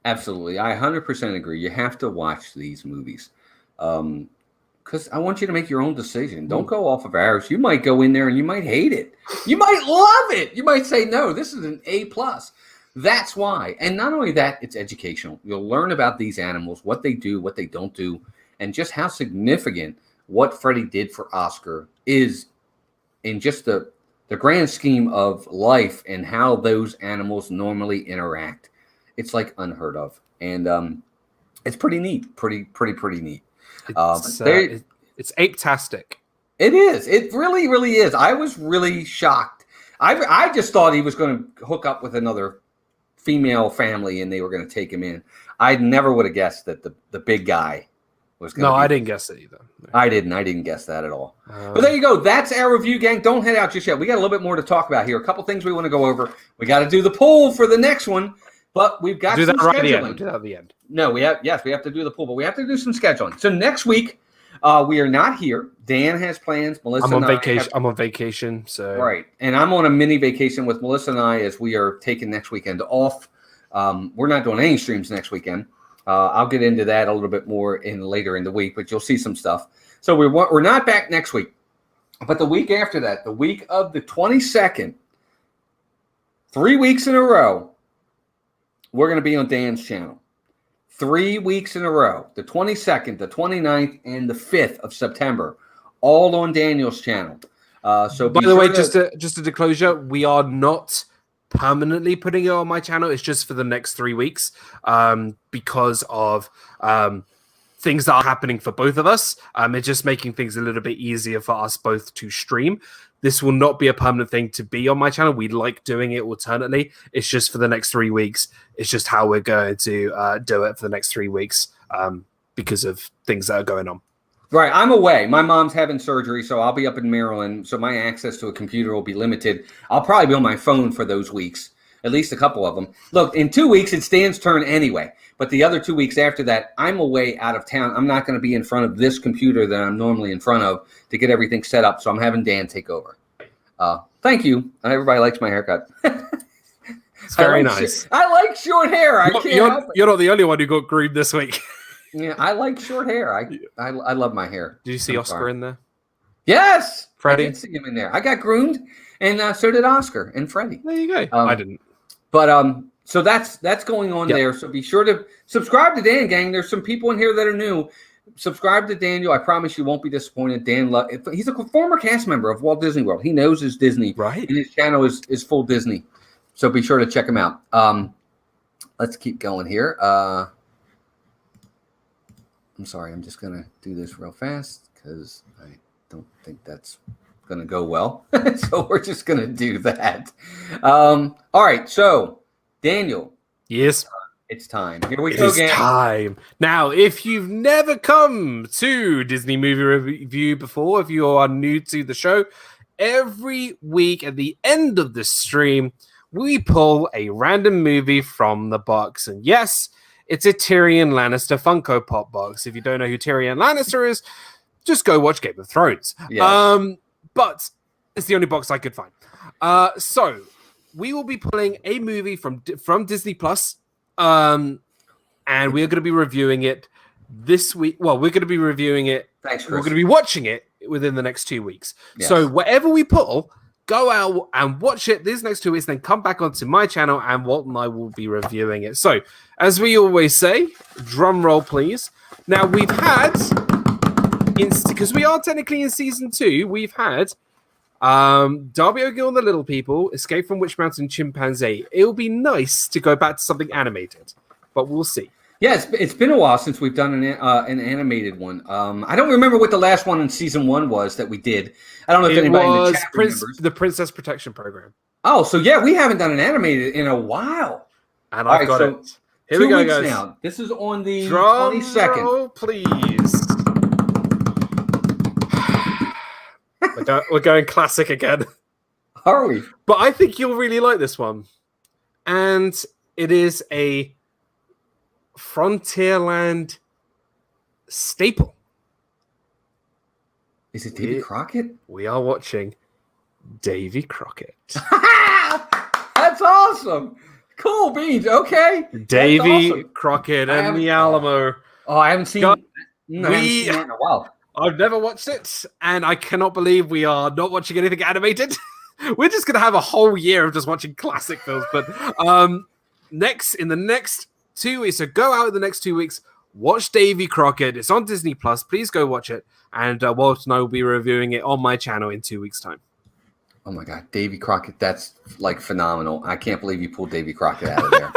Absolutely, I 100% agree. You have to watch these movies. Because I want you to make your own decision. Don't go off of ours. You might go in there and you might hate it. You might love it. You might say, no, this is an A+. That's why. And not only that, it's educational. You'll learn about these animals, what they do, what they don't do, and just how significant what Freddie did for Oscar is in just the grand scheme of life and how those animals normally interact. It's like unheard of. And it's pretty neat. Pretty neat. It's ape-tastic. It is. It really, really is. I was really shocked. I just thought he was going to hook up with another female family and they were going to take him in. I never would have guessed that the big guy was going to. No, I didn't guess it either. No. I didn't guess that at all. But there you go. That's our review, gang. Don't head out just yet. We got a little bit more to talk about here. A couple things we want to go over. We got to do the poll for the next one. But we've got some scheduling. Do that at the end. No, we have to do the pool, but we have to do some scheduling. So next week, We are not here. Dan has plans. Melissa I'm on and vacation. I'm on vacation, so right, and I'm on a mini vacation with Melissa and I as we are taking next weekend off. We're not doing any streams next weekend. I'll get into that a little bit more later in the week, but you'll see some stuff. So we're not back next week, but the week after that, the week of the 22nd, 3 weeks in a row, we're going to be on Dan's channel. 3 weeks in a row, the 22nd, the 29th, and the 5th of September, all on Daniel's channel. So by the way, just a disclosure, we are not permanently putting it on my channel. It's just for the next 3 weeks because of things that are happening for both of us. It's just making things a little bit easier for us both to stream. This will not be a permanent thing to be on my channel. We like doing it alternately. It's just for the next 3 weeks. It's just how we're going to do it for the next 3 weeks because of things that are going on. Right. I'm away. My mom's having surgery, so I'll be up in Maryland. So my access to a computer will be limited. I'll probably be on my phone for those weeks, at least a couple of them. Look, in 2 weeks, it's Dan's turn anyway. But the other 2 weeks after that, I'm away out of town. I'm not going to be in front of this computer that I'm normally in front of to get everything set up. So I'm having Dan take over. Thank you. Everybody likes my haircut. It's very nice. I like short hair. You're not the only one who got groomed this week. Yeah, I like short hair. I love my hair. Did you see Oscar in there? Yes. Freddie? I did see him in there. I got groomed, and so did Oscar and Freddie. There you go. I didn't. But so that's going on there. So be sure to subscribe to Dan, gang. There's some people in here that are new. Subscribe to Daniel. I promise you won't be disappointed. Dan, he's a former cast member of Walt Disney World. He knows his Disney. Right. And his channel is full Disney. So be sure to check him out. Let's keep going here. I'm sorry. I'm just going to do this real fast because I don't think that's going to go well. So we're just going to do that. All right. So, Daniel. Yes. It's time. Here we go again. It's time. Now, if you've never come to Disney Movie Review before, if you are new to the show, every week at the end of the stream, we pull a random movie from the box. And yes, it's a Tyrion Lannister Funko Pop box. If you don't know who Tyrion Lannister is, just go watch Game of Thrones. Yes. But it's the only box I could find. So we will be pulling a movie from Disney Plus. And we're going to be reviewing it this week. Well, we're going to be reviewing it. Thanks, Chris. We're going to be watching it within the next 2 weeks. Yes. So whatever we pull, go out and watch it these next 2 weeks, then come back onto my channel and Walt and I will be reviewing it. So, as we always say, drum roll, please. Now, we've had, because we are technically in season 2, we've had Darby O'Gill and the Little People, Escape from Witch Mountain, Chimpanzee. It'll be nice to go back to something animated, but we'll see. Yeah, it's been a while since we've done an animated one. I don't remember what the last one in season 1 was that we did. I don't know if anybody in the chat remembers. The Princess Protection Program. Oh, so yeah, we haven't done an animated in a while. And I've got it. Here we go, guys. Now. This is on the Drum 22nd. Roll, please. We're going classic again. Are we? But I think you'll really like this one. And it is a Frontierland staple. Is it Davy Crockett? We are watching Davy Crockett. That's awesome. Cool beans. Okay. Davy awesome. Crockett and the Alamo. Oh, I haven't seen that in a while. I've never watched it, and I cannot believe we are not watching anything animated. We're just going to have a whole year of just watching classic films. But in the next 2 weeks, so go out in the next 2 weeks, watch Davy Crockett. It's on Disney Plus. Please go watch it. And Walt and I will be reviewing it on my channel in 2 weeks' time. Oh my God, Davy Crockett, that's like phenomenal. I can't believe you pulled Davy Crockett out of there.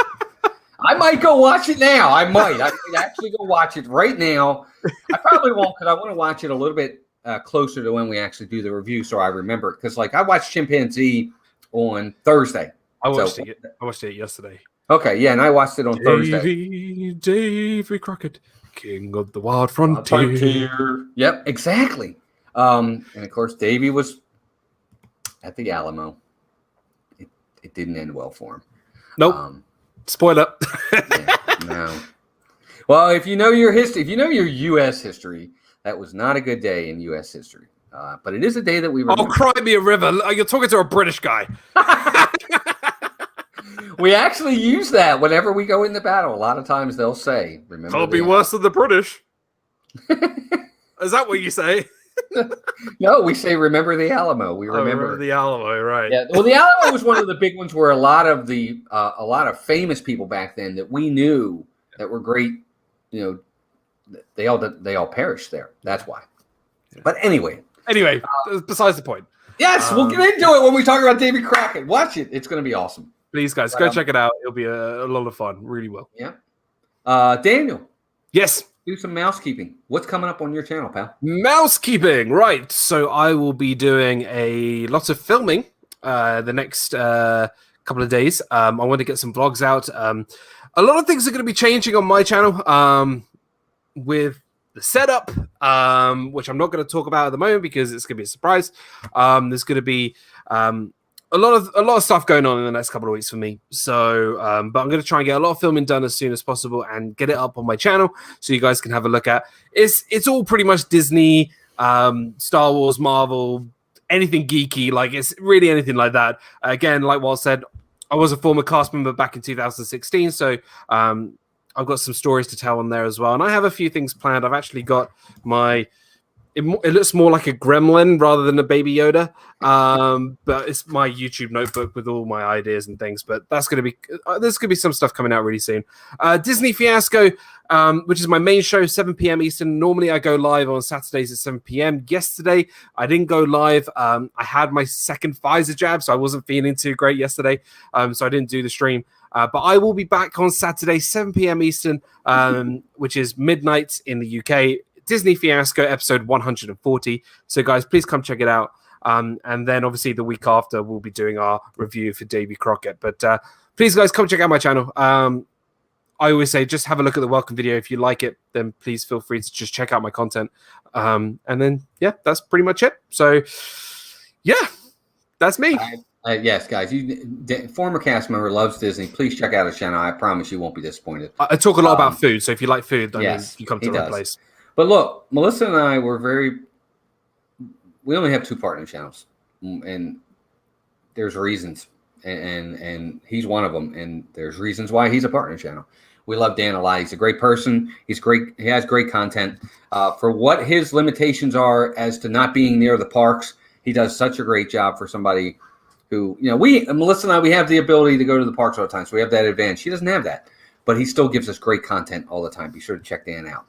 I might go watch it now. I might actually go watch it right now. I probably won't because I want to watch it a little bit closer to when we actually do the review so I remember it. Because like I watched Chimpanzee on Thursday. I watched it yesterday. Okay, yeah, and I watched it on Thursday. Davy Crockett, King of the Wild Frontier. Yep, exactly. And of course, Davy was at the Alamo. It didn't end well for him. Nope. Spoiler. Yeah, no. Well, if you know your history, if you know your U.S. history, That was not a good day in U.S. history. But it is a day that we remember. Oh, cry me a river. You're talking to a British guy. We actually use that whenever we go into battle. A lot of times they'll say, remember. Can't be worse than the British. Is that what you say? No, we say remember the Alamo. We remember the Alamo, right? Yeah. Well, the Alamo was one of the big ones where a lot of famous people back then that we knew that were great, they all perished there. That's why. Yeah. But anyway, besides the point. Yes, we'll get into it when we talk about Davy Crockett. Watch it; it's going to be awesome. Please, guys, go check it out. It'll be a lot of fun. Really will. Yeah. Daniel. Yes. Do some mousekeeping. What's coming up on your channel, pal? Mousekeeping, right. So I will be doing a lot of filming the next couple of days. I want to get some vlogs out. A lot of things are going to be changing on my channel with the setup, which I'm not going to talk about at the moment because it's going to be a surprise. There's going to be a lot of stuff going on in the next couple of weeks for me. So, but I'm going to try and get a lot of filming done as soon as possible and get it up on my channel so you guys can have a look at. It's all pretty much Disney, Star Wars, Marvel, anything geeky. Like it's really anything like that. Again, like Walt said, I was a former cast member back in 2016, so I've got some stories to tell on there as well. And I have a few things planned. I've actually got my. It looks more like a gremlin rather than a baby Yoda, but it's my YouTube notebook with all my ideas and things. But that's going to be there's going to be some stuff coming out really soon. Disney Fiasco, which is my main show, 7 p.m. Eastern. Normally I go live on Saturdays at 7 p.m. Yesterday I didn't go live. I had my second Pfizer jab, so I wasn't feeling too great yesterday, so I didn't do the stream. But I will be back on Saturday, 7 p.m. Eastern, which is midnight in the UK. Disney Fiasco episode 140. So guys, please come check it out. And then obviously the week after we'll be doing our review for Davy Crockett. But please guys, come check out my channel. I always say just have a look at the welcome video. If you like it, then please feel free to just check out my content. And then yeah, that's pretty much it. So yeah, that's me. Yes, guys. Former cast member loves Disney. Please check out his channel. I promise you won't be disappointed. I talk a lot about food, so if you like food, then you come to the right place. But look, Melissa and I were we only have 2 partner channels, and there's reasons, and he's one of them, and there's reasons why he's a partner channel. We love Dan a lot. He's a great person. He's great. He has great content. For what his limitations are as to not being near the parks, he does such a great job for somebody who, Melissa and I, we have the ability to go to the parks all the time, so we have that advantage. He doesn't have that, but he still gives us great content all the time. Be sure to check Dan out.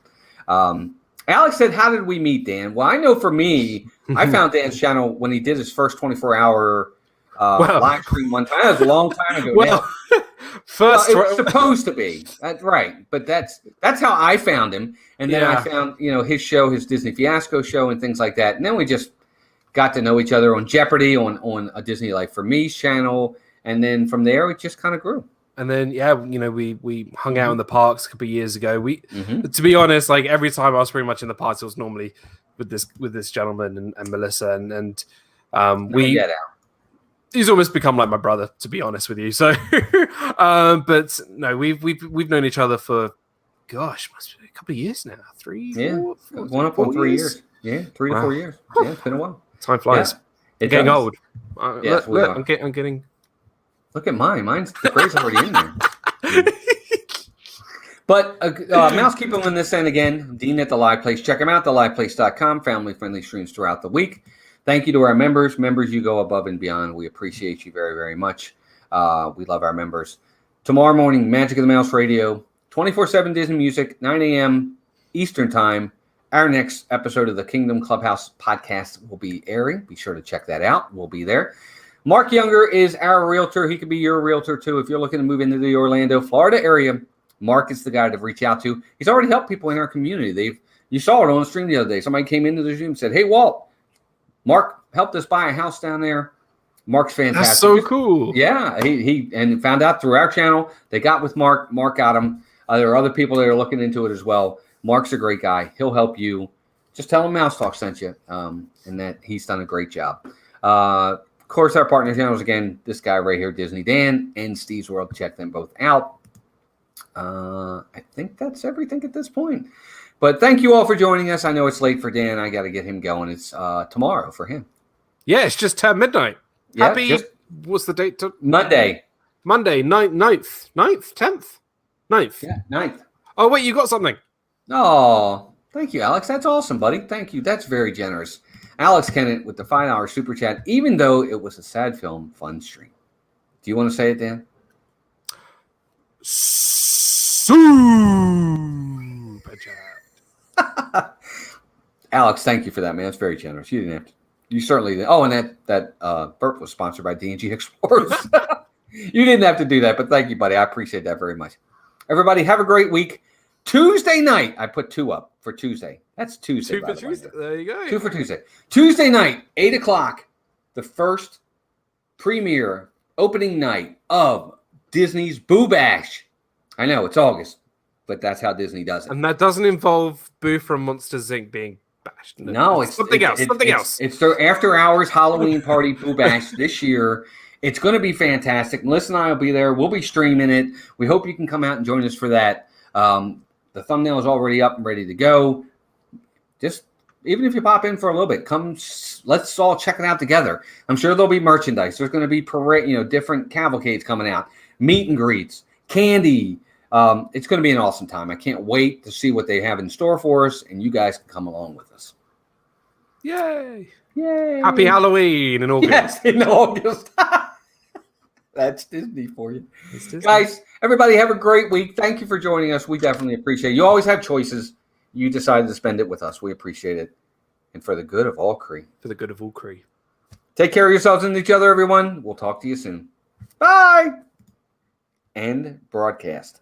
Alex said, how did we meet, Dan? Well, I know for me, I found Dan's channel when he did his first 24-hour live stream one time. That was a long time ago. Well, it's supposed to be. That's right. But that's how I found him. And then I found, his show, his Disney Fiasco show and things like that. And then we just got to know each other on Jeopardy, on a Disney Life for Me's channel. And then from there, it just kind of grew. And then, we hung out in the parks a couple of years ago. To be honest, like every time I was pretty much in the parks, it was normally with this gentleman and Melissa, and he's almost become like my brother, to be honest with you. So, but no, we've known each other for, must be a couple of years now. 3, 4, 1 up on 3 years. Yeah, 3 or 4 years. Yeah, it's been a while. Time flies. Yeah, getting old. Yes, I'm getting. Look at mine. Mine's the gray's already in there. But mousekeeping on this end again, Dean at The Live Place. Check him out, theliveplace.com. Family-friendly streams throughout the week. Thank you to our members. Members, you go above and beyond. We appreciate you very, very much. We love our members. Tomorrow morning, Magic of the Mouse Radio, 24/7 Disney Music, 9 a.m. Eastern Time. Our next episode of the Kingdom Clubhouse podcast will be airing. Be sure to check that out. We'll be there. Marc Younger is our realtor. He could be your realtor, too. If you're looking to move into the Orlando, Florida area, Marc is the guy to reach out to. He's already helped people in our community. You saw it on the stream the other day. Somebody came into the Zoom and said, hey, Walt, Marc helped us buy a house down there. Marc's fantastic. That's so cool. Yeah, he found out through our channel. They got with Marc. Marc got him. There are other people that are looking into it as well. Marc's a great guy. He'll help you. Just tell him Mouse Talk sent you, and that he's done a great job. Of course, our partner channels, again, this guy right here, Disney Dan and Steve's World. Check them both out. I think that's everything at this point. But thank you all for joining us. I know it's late for Dan. I got to get him going. It's tomorrow for him. Yeah, it's just 10 midnight. Yeah, Happy, what's the date? Monday. Monday, 9th, 10th? 9th. Yeah, 9th. Oh, wait, you got something. Oh, thank you, Alex. That's awesome, buddy. Thank you. That's very generous. Alex Kennett with the $5 super chat, even though it was a sad film, fun stream. Do you want to say it, Dan? Super chat. Alex, thank you for that, man. That's very generous. You didn't have to. You certainly didn't. Oh, and that burp was sponsored by D&G Explorers. You didn't have to do that, but thank you, buddy. I appreciate that very much. Everybody, have a great week. Tuesday night, I put 2 up for Tuesday. That's Tuesday. 2 for Tuesday. There you go. 2 for Tuesday. Tuesday night, 8 o'clock, the first premiere opening night of Disney's Boo Bash. I know, it's August, but that's how Disney does it. And that doesn't involve Boo from Monsters, Inc. being bashed. No, it's something else. It's their after-hours Halloween party Boo Bash this year. It's going to be fantastic. Melissa and I will be there. We'll be streaming it. We hope you can come out and join us for that. The thumbnail is already up and ready to go. Just even if you pop in for a little bit, come. Let's all check it out together. I'm sure there'll be merchandise. There's going to be parade, different cavalcades coming out, meet and greets, candy. It's going to be an awesome time. I can't wait to see what they have in store for us, and you guys can come along with us. Yay! Yay! Happy Halloween in August. Yes, in August. That's Disney for you. Guys, everybody have a great week. Thank you for joining us. We definitely appreciate it. You always have choices. You decided to spend it with us. We appreciate it. And for the good of all Cree. For the good of all Cree. Take care of yourselves and each other, everyone. We'll talk to you soon. Bye. End broadcast.